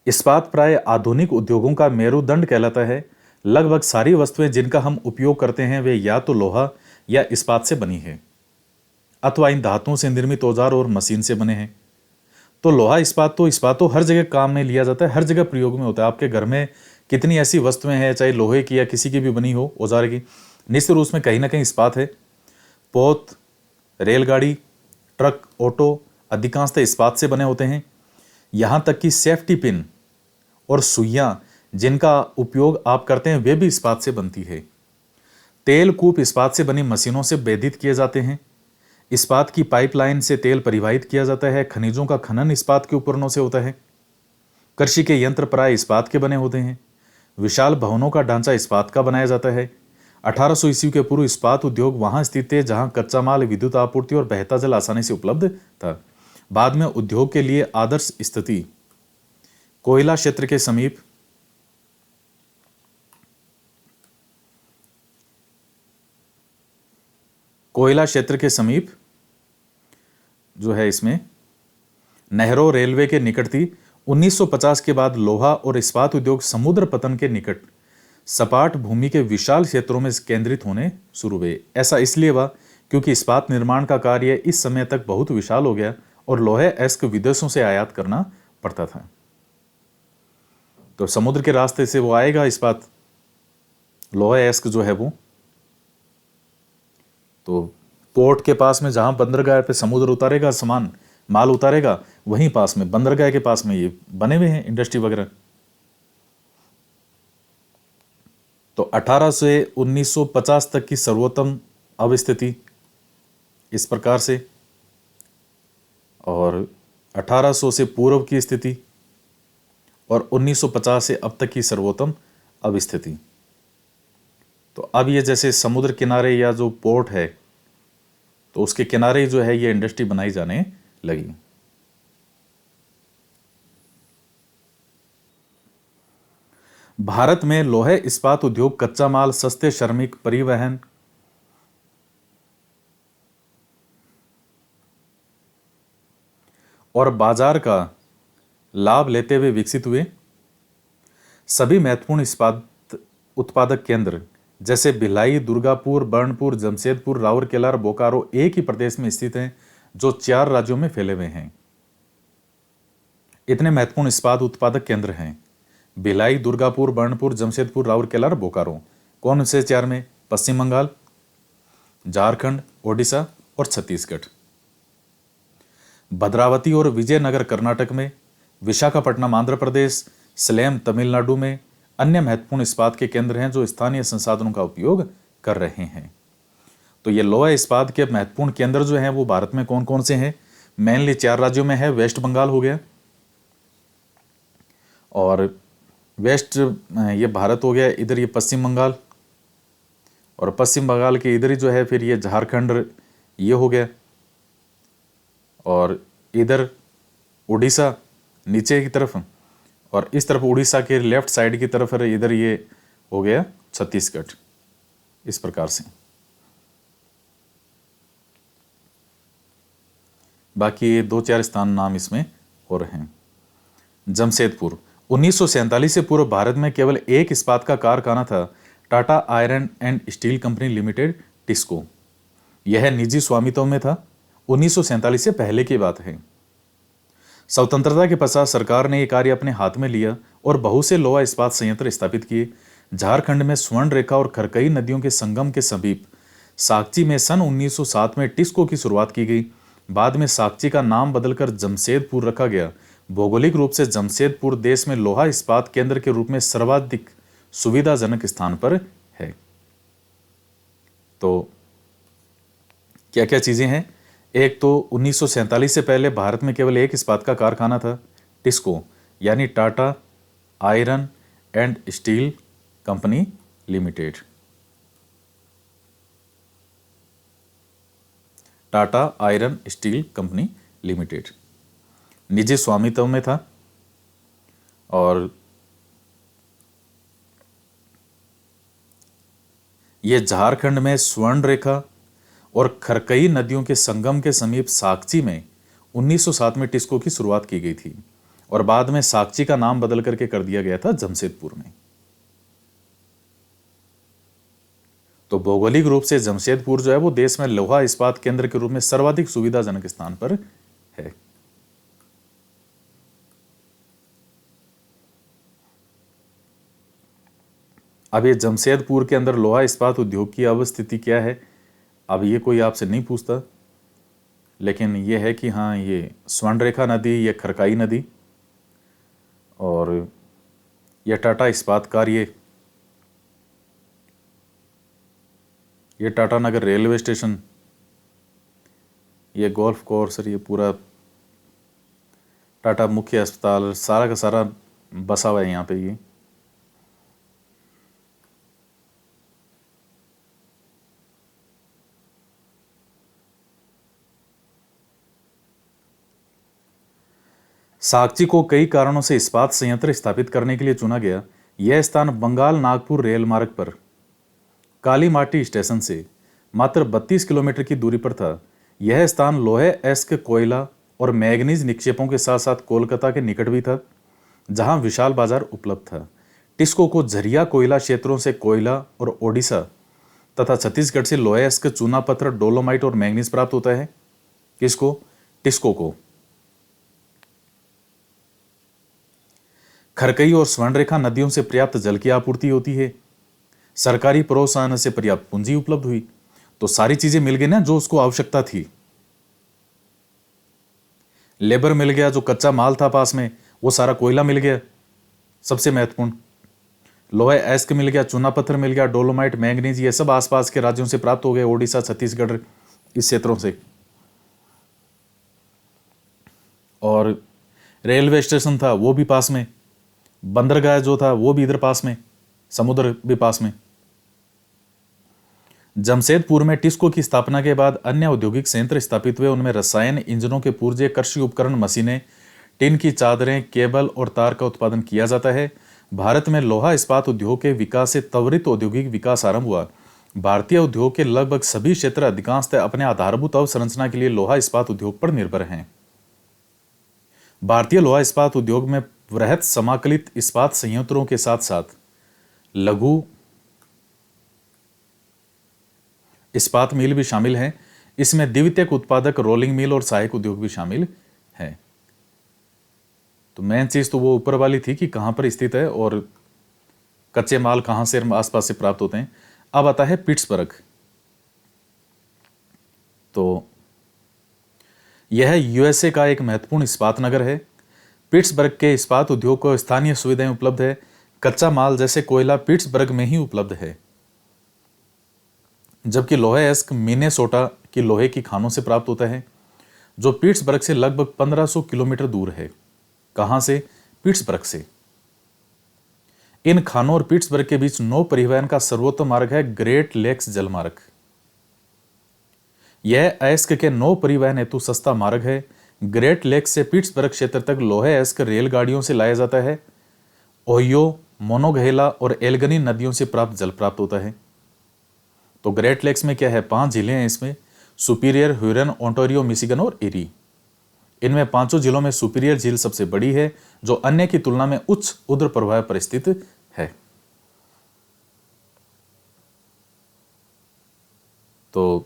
इस्पात प्राय आधुनिक उद्योगों का मेरुदंड कहलाता है। लगभग सारी वस्तुएं जिनका हम उपयोग करते हैं वे या तो लोहा या इस्पात से बनी है, अथवा इन धातुओं से निर्मित औजार और मशीन से बने हैं। तो लोहा इस्पात तो हर जगह काम में लिया जाता है, हर जगह प्रयोग में होता है। आपके घर में कितनी ऐसी वस्तुएं हैं, चाहे लोहे की या किसी की भी बनी हो औजार की, निश्चित रूप में कहीं ना कहीं इस्पात है। पोत, रेलगाड़ी, ट्रक, ऑटो अधिकांशतः इस्पात से बने होते हैं। यहां तक कि सेफ्टी पिन और सुइयां जिनका उपयोग आप करते हैं वे भी इस्पात से बनती है। तेल कूप इस्पात से बनी मशीनों से वेधित किए जाते हैं। इस्पात की पाइपलाइन से तेल परिवहित किया जाता है। खनिजों का खनन इस्पात के उपकरणों से होता है। कृषि के यंत्र प्राय इस्पात के बने होते हैं। विशाल भवनों का ढांचा इस्पात का बनाया जाता है। 1800 ईस्वी के पूर्व इस्पात उद्योग वहां स्थित थे जहां कच्चा माल, विद्युत आपूर्ति और बहता जल आसानी से उपलब्ध था। बाद में उद्योग के लिए आदर्श स्थिति कोयला क्षेत्र के समीप जो है इसमें नहरों, रेलवे के निकट थी। 1950 के बाद लोहा और इस्पात उद्योग समुद्र पतन के निकट सपाट भूमि के विशाल क्षेत्रों में केंद्रित होने शुरू हुए। ऐसा इसलिए हुआ क्योंकि इस्पात निर्माण का कार्य इस समय तक बहुत विशाल हो गया और लोहे एस्क विदेशों से आयात करना पड़ता था। तो समुद्र के रास्ते से वो आएगा इस्पात, लोहे एस्क जो है वो। तो पोर्ट के पास में जहां बंदरगाह पे समुद्र उतारेगा, सामान माल उतारेगा, वहीं पास में बंदरगाह के पास में ये बने हुए हैं इंडस्ट्री वगैरह। तो 1800 से 1950 तक की सर्वोत्तम अवस्थिति इस प्रकार से, और 1800 से पूर्व की स्थिति, और 1950 से अब तक की सर्वोत्तम अवस्थिति। तो अब ये जैसे समुद्र किनारे या जो पोर्ट है तो उसके किनारे जो है ये इंडस्ट्री बनाई जाने लगी। भारत में लोहे इस्पात उद्योग कच्चा माल, सस्ते श्रमिक, परिवहन और बाजार का लाभ लेते हुए विकसित हुए। सभी महत्वपूर्ण इस्पात उत्पादक केंद्र जैसे भिलाई, दुर्गापुर, बर्नपुर, जमशेदपुर, राउरकेला और बोकारो एक ही प्रदेश में स्थित हैं, जो 4 राज्यों में फैले हुए हैं। इतने महत्वपूर्ण इस्पात उत्पादक केंद्र हैं भिलाई, दुर्गापुर, बर्नपुर, जमशेदपुर, राउरकेला और बोकारो। कौन से 4 में? पश्चिम बंगाल, झारखंड, ओडिशा और छत्तीसगढ़। भद्रावती और विजयनगर कर्नाटक में, विशाखापट्टनम आंध्र प्रदेश, सलेम तमिलनाडु में अन्य महत्वपूर्ण इस्पात के केंद्र हैं जो स्थानीय संसाधनों का उपयोग कर रहे हैं। तो ये लोहा इस्पात के महत्वपूर्ण केंद्र जो हैं वो भारत में कौन कौन से हैं? मेनली 4 राज्यों में है। वेस्ट बंगाल हो गया, और वेस्ट ये भारत हो गया, इधर ये पश्चिम बंगाल, और पश्चिम बंगाल के इधर ही जो है फिर ये झारखंड ये हो गया, और इधर उड़ीसा नीचे की तरफ, और इस तरफ उड़ीसा के लेफ्ट साइड की तरफ इधर ये हो गया छत्तीसगढ़। इस प्रकार से बाकी 2-4 स्थान नाम इसमें और हैं। जमशेदपुर 1947 से पूर्व भारत में केवल एक इस्पात का कारखाना था, Tata iron and steel company limited, TISCO. यह निजी स्वामित्व में था। 1947 से पहले की बात है। स्वतंत्रता के पश्चात सरकार ने यह कार्य अपने हाथ में लिया और बहुत से लोहा इस्पात संयंत्र स्थापित किए। झारखंड में स्वर्ण रेखा और खरकई नदियों के संगम के समीप साकची में सन 1907 में टिस्को की शुरुआत की गई। बाद में साकची का नाम बदलकर जमशेदपुर रखा गया। भौगोलिक रूप से जमशेदपुर देश में लोहा इस्पात केंद्र के रूप में सर्वाधिक सुविधाजनक स्थान पर है। तो क्या क्या चीजें हैं? एक तो 1947 से पहले भारत में केवल एक इस्पात का कारखाना था, टिस्को, यानी Tata iron and steel company limited. Tata iron steel company limited निजी स्वामित्व में था और यह झारखंड में स्वर्ण रेखा और खरकई नदियों के संगम के समीप साकची में 1907 में टिस्को की शुरुआत की गई थी और बाद में साकची का नाम बदल करके कर दिया गया था जमशेदपुर में। तो भौगोलिक रूप से जमशेदपुर जो है वो देश में लोहा इस्पात केंद्र के रूप में सर्वाधिक सुविधाजनक स्थान पर है। अब ये जमशेदपुर के अंदर लोहा इस्पात उद्योग की अवस्थिति क्या है, अब ये कोई आपसे नहीं पूछता, लेकिन ये है कि हाँ, ये स्वर्ण रेखा नदी, ये खरकाई नदी और ये टाटा इस्पात कार्य, ये टाटा नगर रेलवे स्टेशन, ये गोल्फ कोर्स, ये पूरा टाटा मुख्य अस्पताल, सारा का सारा बसा हुआ है यहाँ पे। ये साकची को कई कारणों से इस्पात संयंत्र स्थापित करने के लिए चुना गया। यह स्थान बंगाल नागपुर रेल मार्ग पर काली माटी स्टेशन से मात्र 32 किलोमीटर की दूरी पर था। यह स्थान लोहे एस्क कोयला और मैग्नीज निक्षेपों के साथ साथ कोलकाता के निकट भी था, जहां विशाल बाजार उपलब्ध था। टिस्को को झरिया कोयला क्षेत्रों से कोयला और ओडिशा तथा छत्तीसगढ़ से लोहे एस्क, चूना पत्थर, डोलोमाइट और मैग्नीज प्राप्त होता है। किसको? टिस्को को। खरकई और स्वर्णरेखा नदियों से पर्याप्त जल की आपूर्ति होती है। सरकारी प्रोत्साहन से पर्याप्त पूंजी उपलब्ध हुई। तो सारी चीजें मिल गई ना जो उसको आवश्यकता थी। लेबर मिल गया, जो कच्चा माल था पास में वो सारा कोयला मिल गया, सबसे महत्वपूर्ण लोहे एस्क मिल गया, चूना पत्थर मिल गया, डोलोमाइट, मैंगनीज, ये सब आसपास के राज्यों से प्राप्त हो गए, ओडिशा, छत्तीसगढ़, इस क्षेत्रों से। और रेलवे स्टेशन था वो भी पास में, बंदरगाह जो था वो भी इधर पास में, समुद्र भी पास में। जमशेदपुर में टिस्को की स्थापना के बाद अन्य औद्योगिक संयंत्र स्थापित हुए। उनमें रसायन, इंजनों के पुर्जे, कृषि उपकरण, मशीनें, टिन की चादरें, केबल और तार का उत्पादन किया जाता है। भारत में लोहा इस्पात उद्योग के विकास से त्वरित औद्योगिक विकास आरंभ हुआ। भारतीय उद्योग के लगभग सभी क्षेत्र अधिकांशतः अपने आधारभूत अवसंरचना के लिए लोहा इस्पात उद्योग पर निर्भर हैं। भारतीय लोहा इस्पात उद्योग में वृहत समाकलित इस्पात संयंत्रों के साथ साथ लघु इस्पात मिल भी शामिल हैं। इसमें द्वितीयक उत्पादक, रोलिंग मिल और सहायक उद्योग भी शामिल हैं। तो मेन चीज तो वो ऊपर वाली थी कि कहां पर स्थित है और कच्चे माल कहां से आसपास से प्राप्त होते हैं। अब आता है पिट्सबर्ग। तो यह यूएसए का एक महत्वपूर्ण इस्पात नगर है। पिट्सबर्ग के इस्पात उद्योग को स्थानीय सुविधाएं उपलब्ध है। कच्चा माल जैसे कोयला पिट्सबर्ग में ही उपलब्ध है, जबकि लोहे एस्क मिनेसोटा की लोहे की खानों से प्राप्त होता है, जो पिट्सबर्ग से लगभग 1500 किलोमीटर दूर है। कहां से? पिट्सबर्ग से। इन खानों और पिट्सबर्ग के बीच नौ परिवहन का सर्वोत्तम मार्ग है ग्रेट लेक्स जलमार्ग। यह एस्क के नौ परिवहन हेतु सस्ता मार्ग है। ग्रेट लेक्स से पिट्सबर्ग क्षेत्र तक लोहे एस्क रेलगाड़ियों से लाया जाता है। ओहियो, मोनोगहेला और एल्गनी नदियों से प्राप्त जल प्राप्त होता है। तो ग्रेट लेक्स में क्या है? 5 झीलें हैं इसमें, सुपीरियर, ह्यूरन, ओंटारियो, मिशिगन और इरी। इनमें पांचों जिलों में सुपीरियर झील सबसे बड़ी है, जो अन्य की तुलना में उच्च उद्र प्रवाह पर स्थित है। तो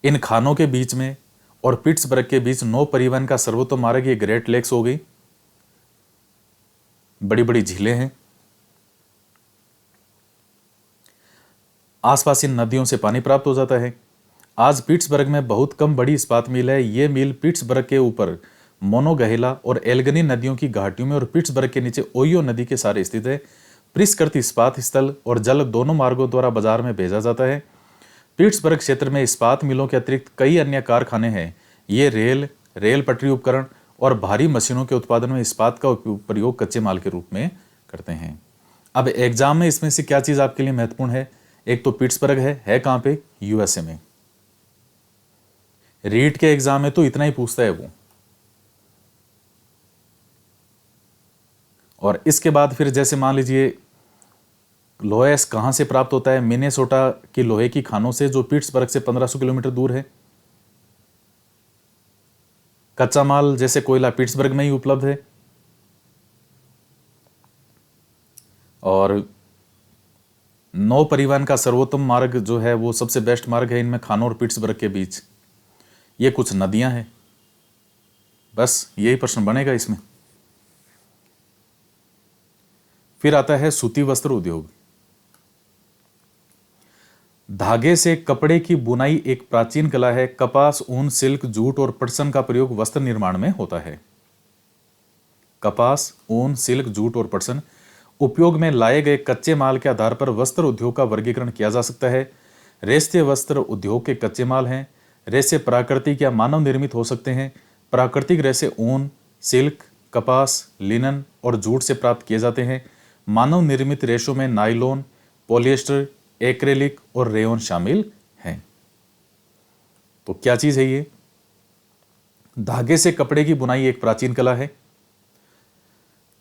इन खानों के बीच में और पिट्सबर्ग के बीच नौ परिवहन का सर्वोत्तम मार्ग ये ग्रेट लेक्स हो गई, बड़ी बड़ी झीलें हैं। आसपास इन नदियों से पानी प्राप्त हो जाता है। आज पिट्सबर्ग में बहुत कम बड़ी इस्पात मिल है। ये मिल पिट्सबर्ग के ऊपर मोनोगहेला और एल्गनी नदियों की घाटियों में और पिट्सबर्ग के नीचे ओहियो नदी के सहारे स्थित है। परिष्कृत इस्पात स्थल और जल दोनों मार्गों द्वारा बाजार में भेजा जाता है। पिट्सबर्ग क्षेत्र में इस्पात मिलों के अतिरिक्त कई अन्य कारखाने हैं। ये रेल पटरी उपकरण और भारी मशीनों के उत्पादन में इस्पात का प्रयोग कच्चे माल के रूप में करते हैं। अब एग्जाम में इसमें से क्या चीज आपके लिए महत्वपूर्ण है? एक तो पिट्सबर्ग है कहां पे? यूएसए में। रीट के एग्जाम में तो इतना ही पूछता है वो। और इसके बाद फिर जैसे मान लीजिए लोहा कहां से प्राप्त होता है? मिनेसोटा की लोहे की खानों से, जो पिट्सबर्ग से 1500 किलोमीटर दूर है। कच्चा माल जैसे कोयला पिट्सबर्ग में ही उपलब्ध है। और नौ परिवहन का सर्वोत्तम मार्ग जो है वो सबसे बेस्ट मार्ग है इनमें खानों और पिट्सबर्ग के बीच। ये कुछ नदियां हैं। बस यही प्रश्न बनेगा इसमें। फिर आता है सूती वस्त्र उद्योग। धागे से कपड़े की बुनाई एक प्राचीन कला है। कपास, ऊन, सिल्क, जूट और पटसन का प्रयोग वस्त्र निर्माण में होता है। कपास, ऊन, सिल्क, जूट और पटसन उपयोग में लाए गए कच्चे माल के आधार पर वस्त्र उद्योग का वर्गीकरण किया जा सकता है। रेशे वस्त्र उद्योग के कच्चे माल हैं। रेशे प्राकृतिक या मानव निर्मित हो सकते हैं। प्राकृतिक रेशे ऊन, सिल्क, कपास, लिनन और जूट से प्राप्त किए जाते हैं। मानव निर्मित रेशों में नायलॉन, पॉलिएस्टर, एक्रेलिक और रेयन शामिल हैं। तो क्या चीज है ये? धागे से कपड़े की बुनाई एक प्राचीन कला है।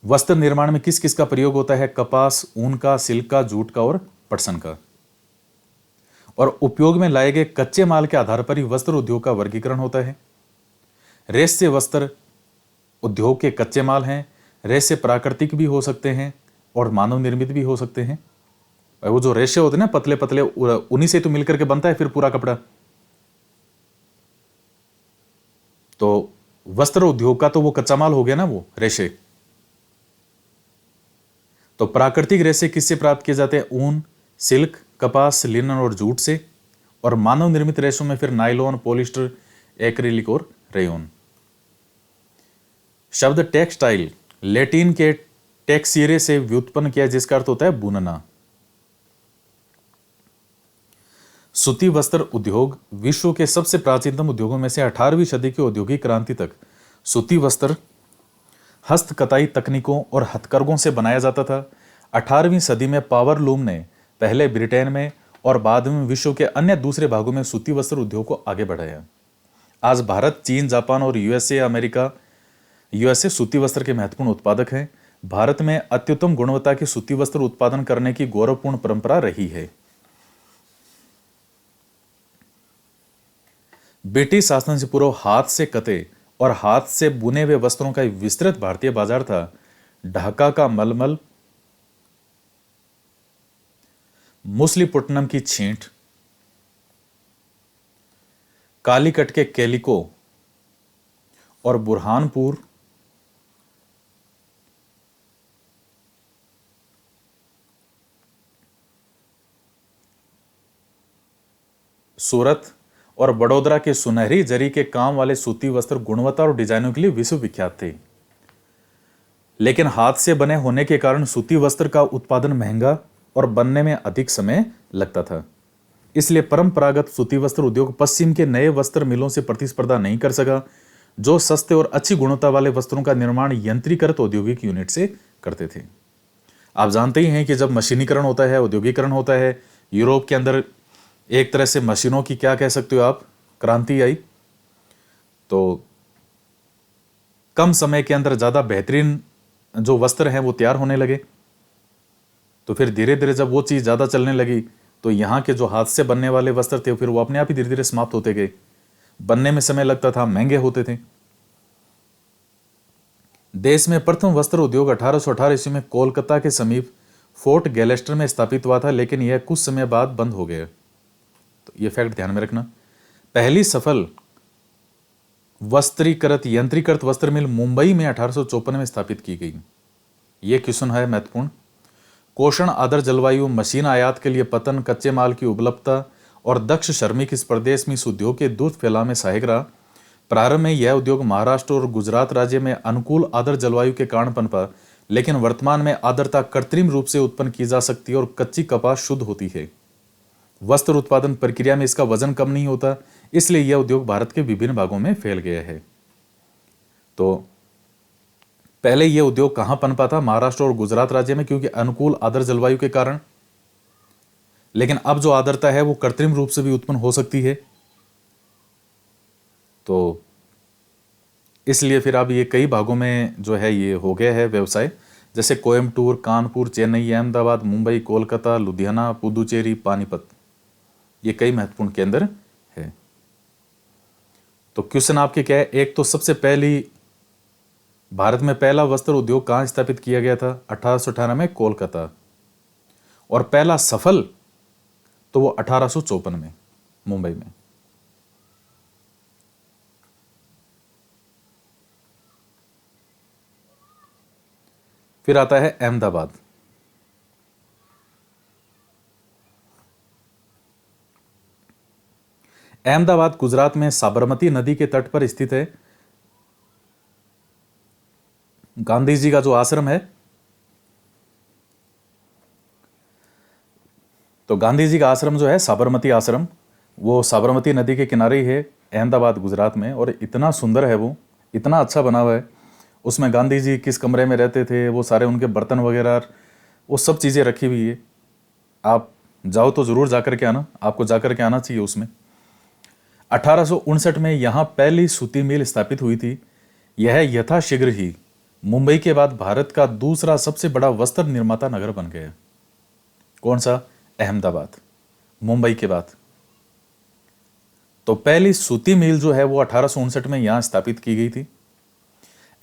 वस्त्र निर्माण में किस किस का प्रयोग होता है? कपास, ऊन का, सिल्क का, जूट का और पटसन का। और उपयोग में लाए गए कच्चे माल के आधार पर ही वस्त्र उद्योग का वर्गीकरण होता है। रेशे वस्त्र उद्योग के कच्चे माल हैं। रेशे प्राकृतिक भी हो सकते हैं और मानव निर्मित भी हो सकते हैं। वो जो रेशे होते हैं ना पतले पतले, उन्हीं से तो मिलकर के बनता है फिर पूरा कपड़ा। तो वस्त्र उद्योग का तो वो कच्चा माल हो गया ना वो रेशे। तो प्राकृतिक रेशे किससे प्राप्त किए जाते हैं? ऊन, सिल्क, कपास, लिनन और जूट से। और मानव निर्मित रेशों में फिर नायलॉन, पॉलिस्टर, एक्रिलिक और रेयन। शब्द टेक्सटाइल लैटिन के टेक्सीरे से व्युत्पन्न किया, जिसका अर्थ होता है बुनना। सूती वस्त्र उद्योग विश्व के सबसे प्राचीनतम उद्योगों में से 18वीं सदी की औद्योगिक क्रांति तक सूती वस्त्र हस्तकताई तकनीकों और हथकरघों से बनाया जाता था। 18वीं सदी में पावर लूम ने पहले ब्रिटेन में और बाद में विश्व के अन्य दूसरे भागों में सूती वस्त्र उद्योग को आगे बढ़ाया। आज भारत, चीन, जापान और यूएसए सूती वस्त्र के महत्वपूर्ण उत्पादक हैं। भारत में अत्युत्तम गुणवत्ता की सूती वस्त्र उत्पादन करने की गौरवपूर्ण परंपरा रही है। ब्रिटिश शासन से पूर्व हाथ से कते और हाथ से बुने हुए वस्त्रों का एक विस्तृत भारतीय बाजार था। ढाका का मलमल, मुसलीपुट्टनम की छींट, कालीकट के कैलिको और बुरहानपुर सूरत और बड़ोदरा के सुनहरी जरी के काम वाले सूती वस्त्र गुणवत्ता और डिजाइनों के लिए विश्व विख्यात थे। लेकिन हाथ से बने होने के कारण सूती वस्त्र का उत्पादन महंगा और बनने में अधिक समय लगता था। इसलिए परंपरागत सूती वस्त्र उद्योग पश्चिम के नए वस्त्र मिलों से प्रतिस्पर्धा नहीं कर सका, जो सस्ते और अच्छी गुणवत्ता वाले वस्त्रों का निर्माण यंत्रीकृत औद्योगिक यूनिट से करते थे। आप जानते ही हैं कि जब मशीनीकरण होता है, औद्योगिकरण होता है, यूरोप के अंदर एक तरह से मशीनों की क्या कह सकते हो आप, क्रांति आई। तो कम समय के अंदर ज्यादा बेहतरीन जो वस्त्र हैं वो तैयार होने लगे। तो फिर धीरे धीरे जब वो चीज ज्यादा चलने लगी तो यहाँ के जो हाथ से बनने वाले वस्त्र थे फिर वो अपने आप ही धीरे धीरे समाप्त होते गए, बनने में समय लगता था, महंगे होते थे। देश में प्रथम वस्त्र उद्योग 1818 ईस्वी में कोलकाता के समीप फोर्ट गैलेस्टर में स्थापित हुआ था, लेकिन यह कुछ समय बाद बंद हो गया। तो यह फैक्ट ध्यान में रखना। पहली सफल वस्त्रीकृत यंत्रीकृत वस्त्र मिल मुंबई में 1854 में स्थापित की गई। यह क्वेश्चन है महत्वपूर्ण। कोषण आदर जलवायु, मशीन आयात के लिए पतन, कच्चे माल की उपलब्धता और दक्ष श्रमिक इस प्रदेश में इस उद्योग के दूध फैलाव में सहायक रहा। प्रारंभ में यह उद्योग महाराष्ट्र और गुजरात राज्य में अनुकूल आदर जलवायु के कारण पनपा, लेकिन वर्तमान में आर्द्रता कृत्रिम रूप से उत्पन्न की जा सकती है और कच्ची कपास शुद्ध होती है। वस्त्र उत्पादन प्रक्रिया में इसका वजन कम नहीं होता, इसलिए यह उद्योग भारत के विभिन्न भागों में फैल गया है। तो पहले यह उद्योग कहां पनपा था? महाराष्ट्र और गुजरात राज्य में, क्योंकि अनुकूल आर्द्र जलवायु के कारण। लेकिन अब जो आर्द्रता है वो कृत्रिम रूप से भी उत्पन्न हो सकती है, तो इसलिए फिर अब ये कई भागों में जो है ये हो गया है व्यवसाय, जैसे कोयम्बटूर, कानपुर, चेन्नई, अहमदाबाद, मुंबई, कोलकाता, लुधियाना, पुदुचेरी, पानीपत, ये कई महत्वपूर्ण केंद्र है। तो क्वेश्चन आपके क्या है? एक तो सबसे पहली भारत में पहला वस्त्र उद्योग कहां स्थापित किया गया था? 1818 में कोलकाता। और पहला सफल तो वो 1854 में मुंबई में। फिर आता है अहमदाबाद। अहमदाबाद गुजरात में साबरमती नदी के तट पर स्थित है। गांधी जी का जो आश्रम है, तो गांधी जी का आश्रम जो है साबरमती आश्रम, वो साबरमती नदी के किनारे ही है अहमदाबाद गुजरात में। और इतना सुंदर है वो, इतना अच्छा बना हुआ है। उसमें गांधी जी किस कमरे में रहते थे, वो सारे उनके बर्तन वगैरह, वो सब चीज़ें रखी हुई है। आप जाओ तो ज़रूर जाकर के आना, आपको जाकर के आना चाहिए उसमें। 1859 में यहाँ पहली सूती मिल स्थापित हुई थी। यह यथाशीघ्र ही मुंबई के बाद भारत का दूसरा सबसे बड़ा वस्त्र निर्माता नगर बन गया। कौन सा? अहमदाबाद, मुंबई के बाद। तो पहली सूती मिल जो है वो 1859 में यहां स्थापित की गई थी।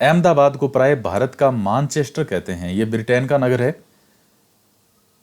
अहमदाबाद को प्राय भारत का मानचेस्टर कहते हैं। यह ब्रिटेन का नगर है।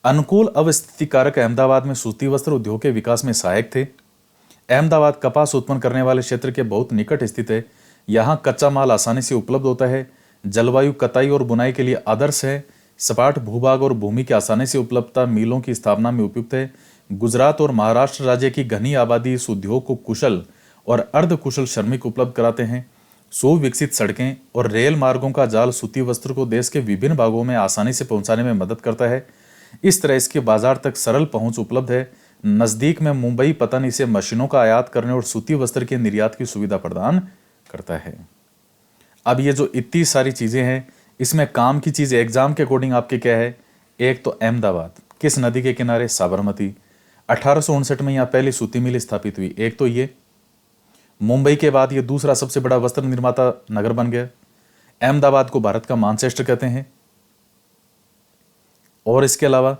अनुकूल अवस्थिति कारक अहमदाबाद में सूती वस्त्र उद्योग के विकास में सहायक थे। अहमदाबाद कपास उत्पन्न करने वाले क्षेत्र के बहुत निकट स्थित है। यहाँ कच्चा माल आसानी से उपलब्ध होता है। जलवायु कताई और बुनाई के लिए आदर्श है। सपाट भूभाग और भूमि की आसानी से उपलब्धता मिलों की स्थापना में उपयुक्त है। गुजरात और महाराष्ट्र राज्य की घनी आबादी इस उद्योग को कुशल और अर्धकुशल श्रमिक उपलब्ध कराते हैं। सुविकसित सड़कें और रेल मार्गों का जाल सूती वस्त्र को देश के विभिन्न भागों में आसानी से पहुंचाने में मदद करता है। इस तरह इसके बाजार तक सरल पहुंच उपलब्ध है। नजदीक में मुंबई पतन इसे मशीनों का आयात करने और सूती वस्त्र के निर्यात की सुविधा प्रदान करता है। अब ये जो इतनी सारी चीजें हैं, इसमें काम की चीज एग्जाम के अकॉर्डिंग आपके क्या है? एक तो अहमदाबाद किस नदी के किनारे? साबरमती। 1859 में यहाँ पहली सूती मिल स्थापित हुई। एक तो ये मुंबई के बाद ये दूसरा सबसे बड़ा वस्त्र निर्माता नगर बन गया। अहमदाबाद को भारत का मानचेस्टर कहते हैं। और इसके अलावा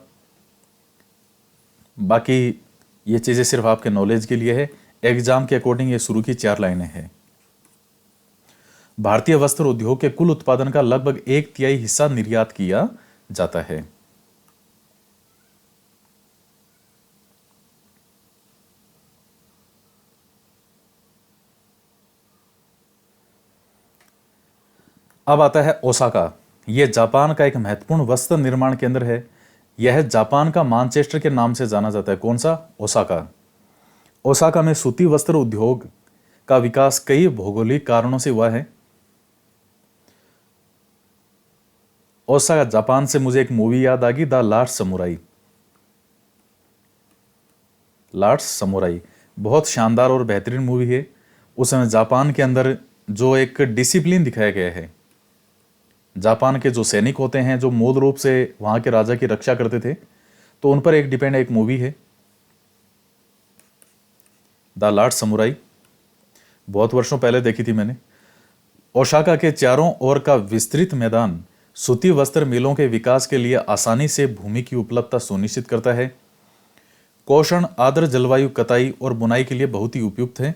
बाकी ये चीजें सिर्फ आपके नॉलेज के लिए है। एग्जाम के अकॉर्डिंग ये शुरू की 4 लाइनें हैं। भारतीय वस्त्र उद्योग के कुल उत्पादन का लगभग 1/3 हिस्सा निर्यात किया जाता है। अब आता है ओसाका। यह जापान का एक महत्वपूर्ण वस्त्र निर्माण केंद्र है। यह जापान का मानचेस्टर के नाम से जाना जाता है। कौन सा? ओसाका। ओसाका में सूती वस्त्र उद्योग का विकास कई भौगोलिक कारणों से हुआ है। ओसाका जापान से मुझे एक मूवी याद आ गई, the last samurai. Last samurai बहुत शानदार और बेहतरीन मूवी है। उसमें जापान के अंदर जो एक डिसिप्लिन दिखाया गया है, जापान के जो सैनिक होते हैं जो मूल रूप से वहां के राजा की रक्षा करते थे, तो उन पर एक डिपेंड एक मूवी है द लास्ट समुराई। बहुत वर्षों पहले देखी थी मैंने। ओसाका के चारों ओर का विस्तृत मैदान सूती वस्त्र मिलों के विकास के लिए आसानी से भूमि की उपलब्धता सुनिश्चित करता है। कोषण आर्द्र जलवायु कताई और बुनाई के लिए बहुत ही उपयुक्त है।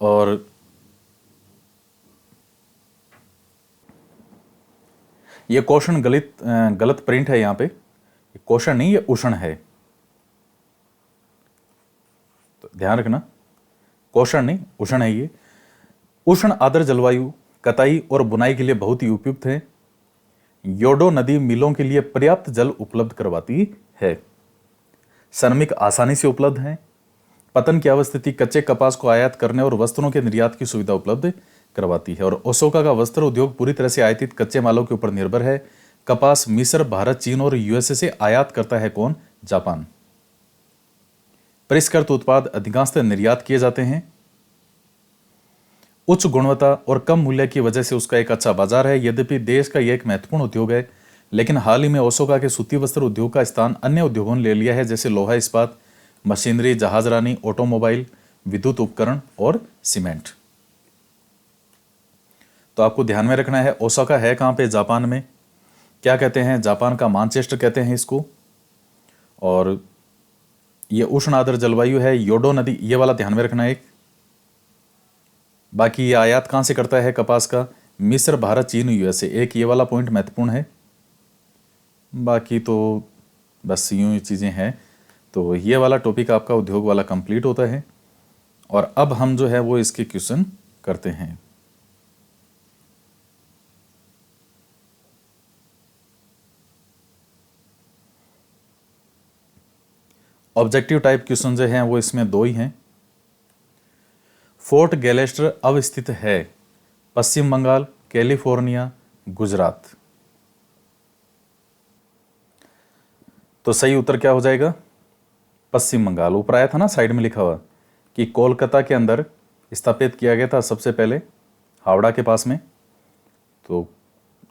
और ये कोषण गलत प्रिंट है यहां पे, कोषण नहीं, ये उष्ण है, तो ध्यान रखना, कोषण नहीं उष्ण है ये। उष्ण आर्द्र जलवायु कताई और बुनाई के लिए बहुत ही उपयुक्त है। योडो नदी मिलों के लिए पर्याप्त जल उपलब्ध करवाती है। श्रमिक आसानी से उपलब्ध हैं। पतन की अवस्थिति कच्चे कपास को आयात करने और वस्त्रों के निर्यात की सुविधा उपलब्ध करवाती है। और ओसाका का वस्त्र उद्योग पूरी तरह से आयातित कच्चे मालों के ऊपर निर्भर है। कपास मिस्र, भारत, चीन और यूएसए से आयात करता है कौन? जापान। परिष्कृत उत्पाद अधिकांशतः निर्यात किए जाते हैं। उच्च गुणवत्ता और कम मूल्य की वजह से उसका एक अच्छा बाजार है। यद्यपि देश का यह एक महत्वपूर्ण उद्योग है, लेकिन हाल ही में ओसाका के सूती वस्त्र उद्योग का स्थान अन्य उद्योगों ने ले लिया है, जैसे लोहा इस्पात, मशीनरी, जहाजरानी, ऑटोमोबाइल, विद्युत उपकरण और सीमेंट। तो आपको ध्यान में रखना है, ओसाका है कहां पे? जापान में। क्या कहते हैं? जापान का मैनचेस्टर कहते हैं इसको। और ये उष्ण आर्द्र जलवायु है। योडो नदी, ये वाला ध्यान में रखना है एक। बाकी ये आयात कहां से करता है कपास का? मिस्र, भारत, चीन, यूएसए। एक ये वाला पॉइंट महत्वपूर्ण है। बाकी तो बस यूं ही चीजें हैं। तो ये वाला टॉपिक आपका उद्योग वाला कंप्लीट होता है। और अब हम जो है वो इसके क्वेश्चन करते हैं। ऑब्जेक्टिव टाइप क्वेश्चन जो हैं वो इसमें दो ही हैं। फोर्ट गैलेस्टर अवस्थित है पश्चिम बंगाल, कैलिफोर्निया, गुजरात। तो सही उत्तर क्या हो जाएगा? पश्चिम बंगाल। ऊपर आया था ना साइड में लिखा हुआ कि कोलकाता के अंदर स्थापित किया गया था सबसे पहले, हावड़ा के पास में, तो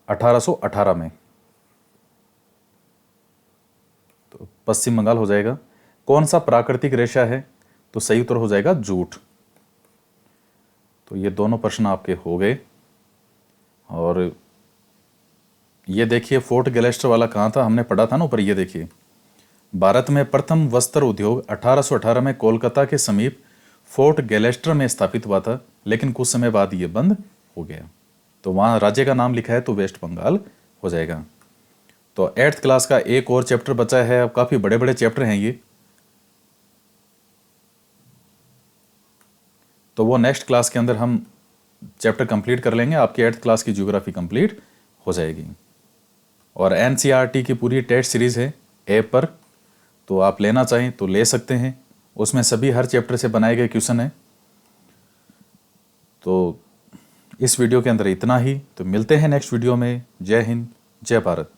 1818 में। तो पश्चिम बंगाल हो जाएगा। कौन सा प्राकृतिक रेशा है? तो सही उत्तर हो जाएगा जूट। तो ये दोनों प्रश्न आपके हो गए। और ये देखिए फोर्ट गैलेस्टर वाला कहाँ था? हमने पढ़ा था ना ऊपर। ये देखिए, भारत में प्रथम वस्त्र उद्योग 1818 में कोलकाता के समीप फोर्ट गैलेस्टर में स्थापित हुआ था, लेकिन कुछ समय बाद ये बंद हो गया। तो वहाँ राज्य का नाम लिखा है तो वेस्ट बंगाल हो जाएगा। तो 8th क्लास का एक और चैप्टर बचा है। अब काफ़ी बड़े बड़े चैप्टर हैं ये, तो वो नेक्स्ट क्लास के अंदर हम चैप्टर कंप्लीट कर लेंगे। आपकी 8th क्लास की ज्योग्राफी कंप्लीट हो जाएगी। और एनसीईआरटी की पूरी टेस्ट सीरीज़ है ऐप पर, तो आप लेना चाहें तो ले सकते हैं। उसमें सभी हर चैप्टर से बनाए गए क्वेश्चन हैं। तो इस वीडियो के अंदर इतना ही। तो मिलते हैं नेक्स्ट वीडियो में। जय हिंद, जय भारत।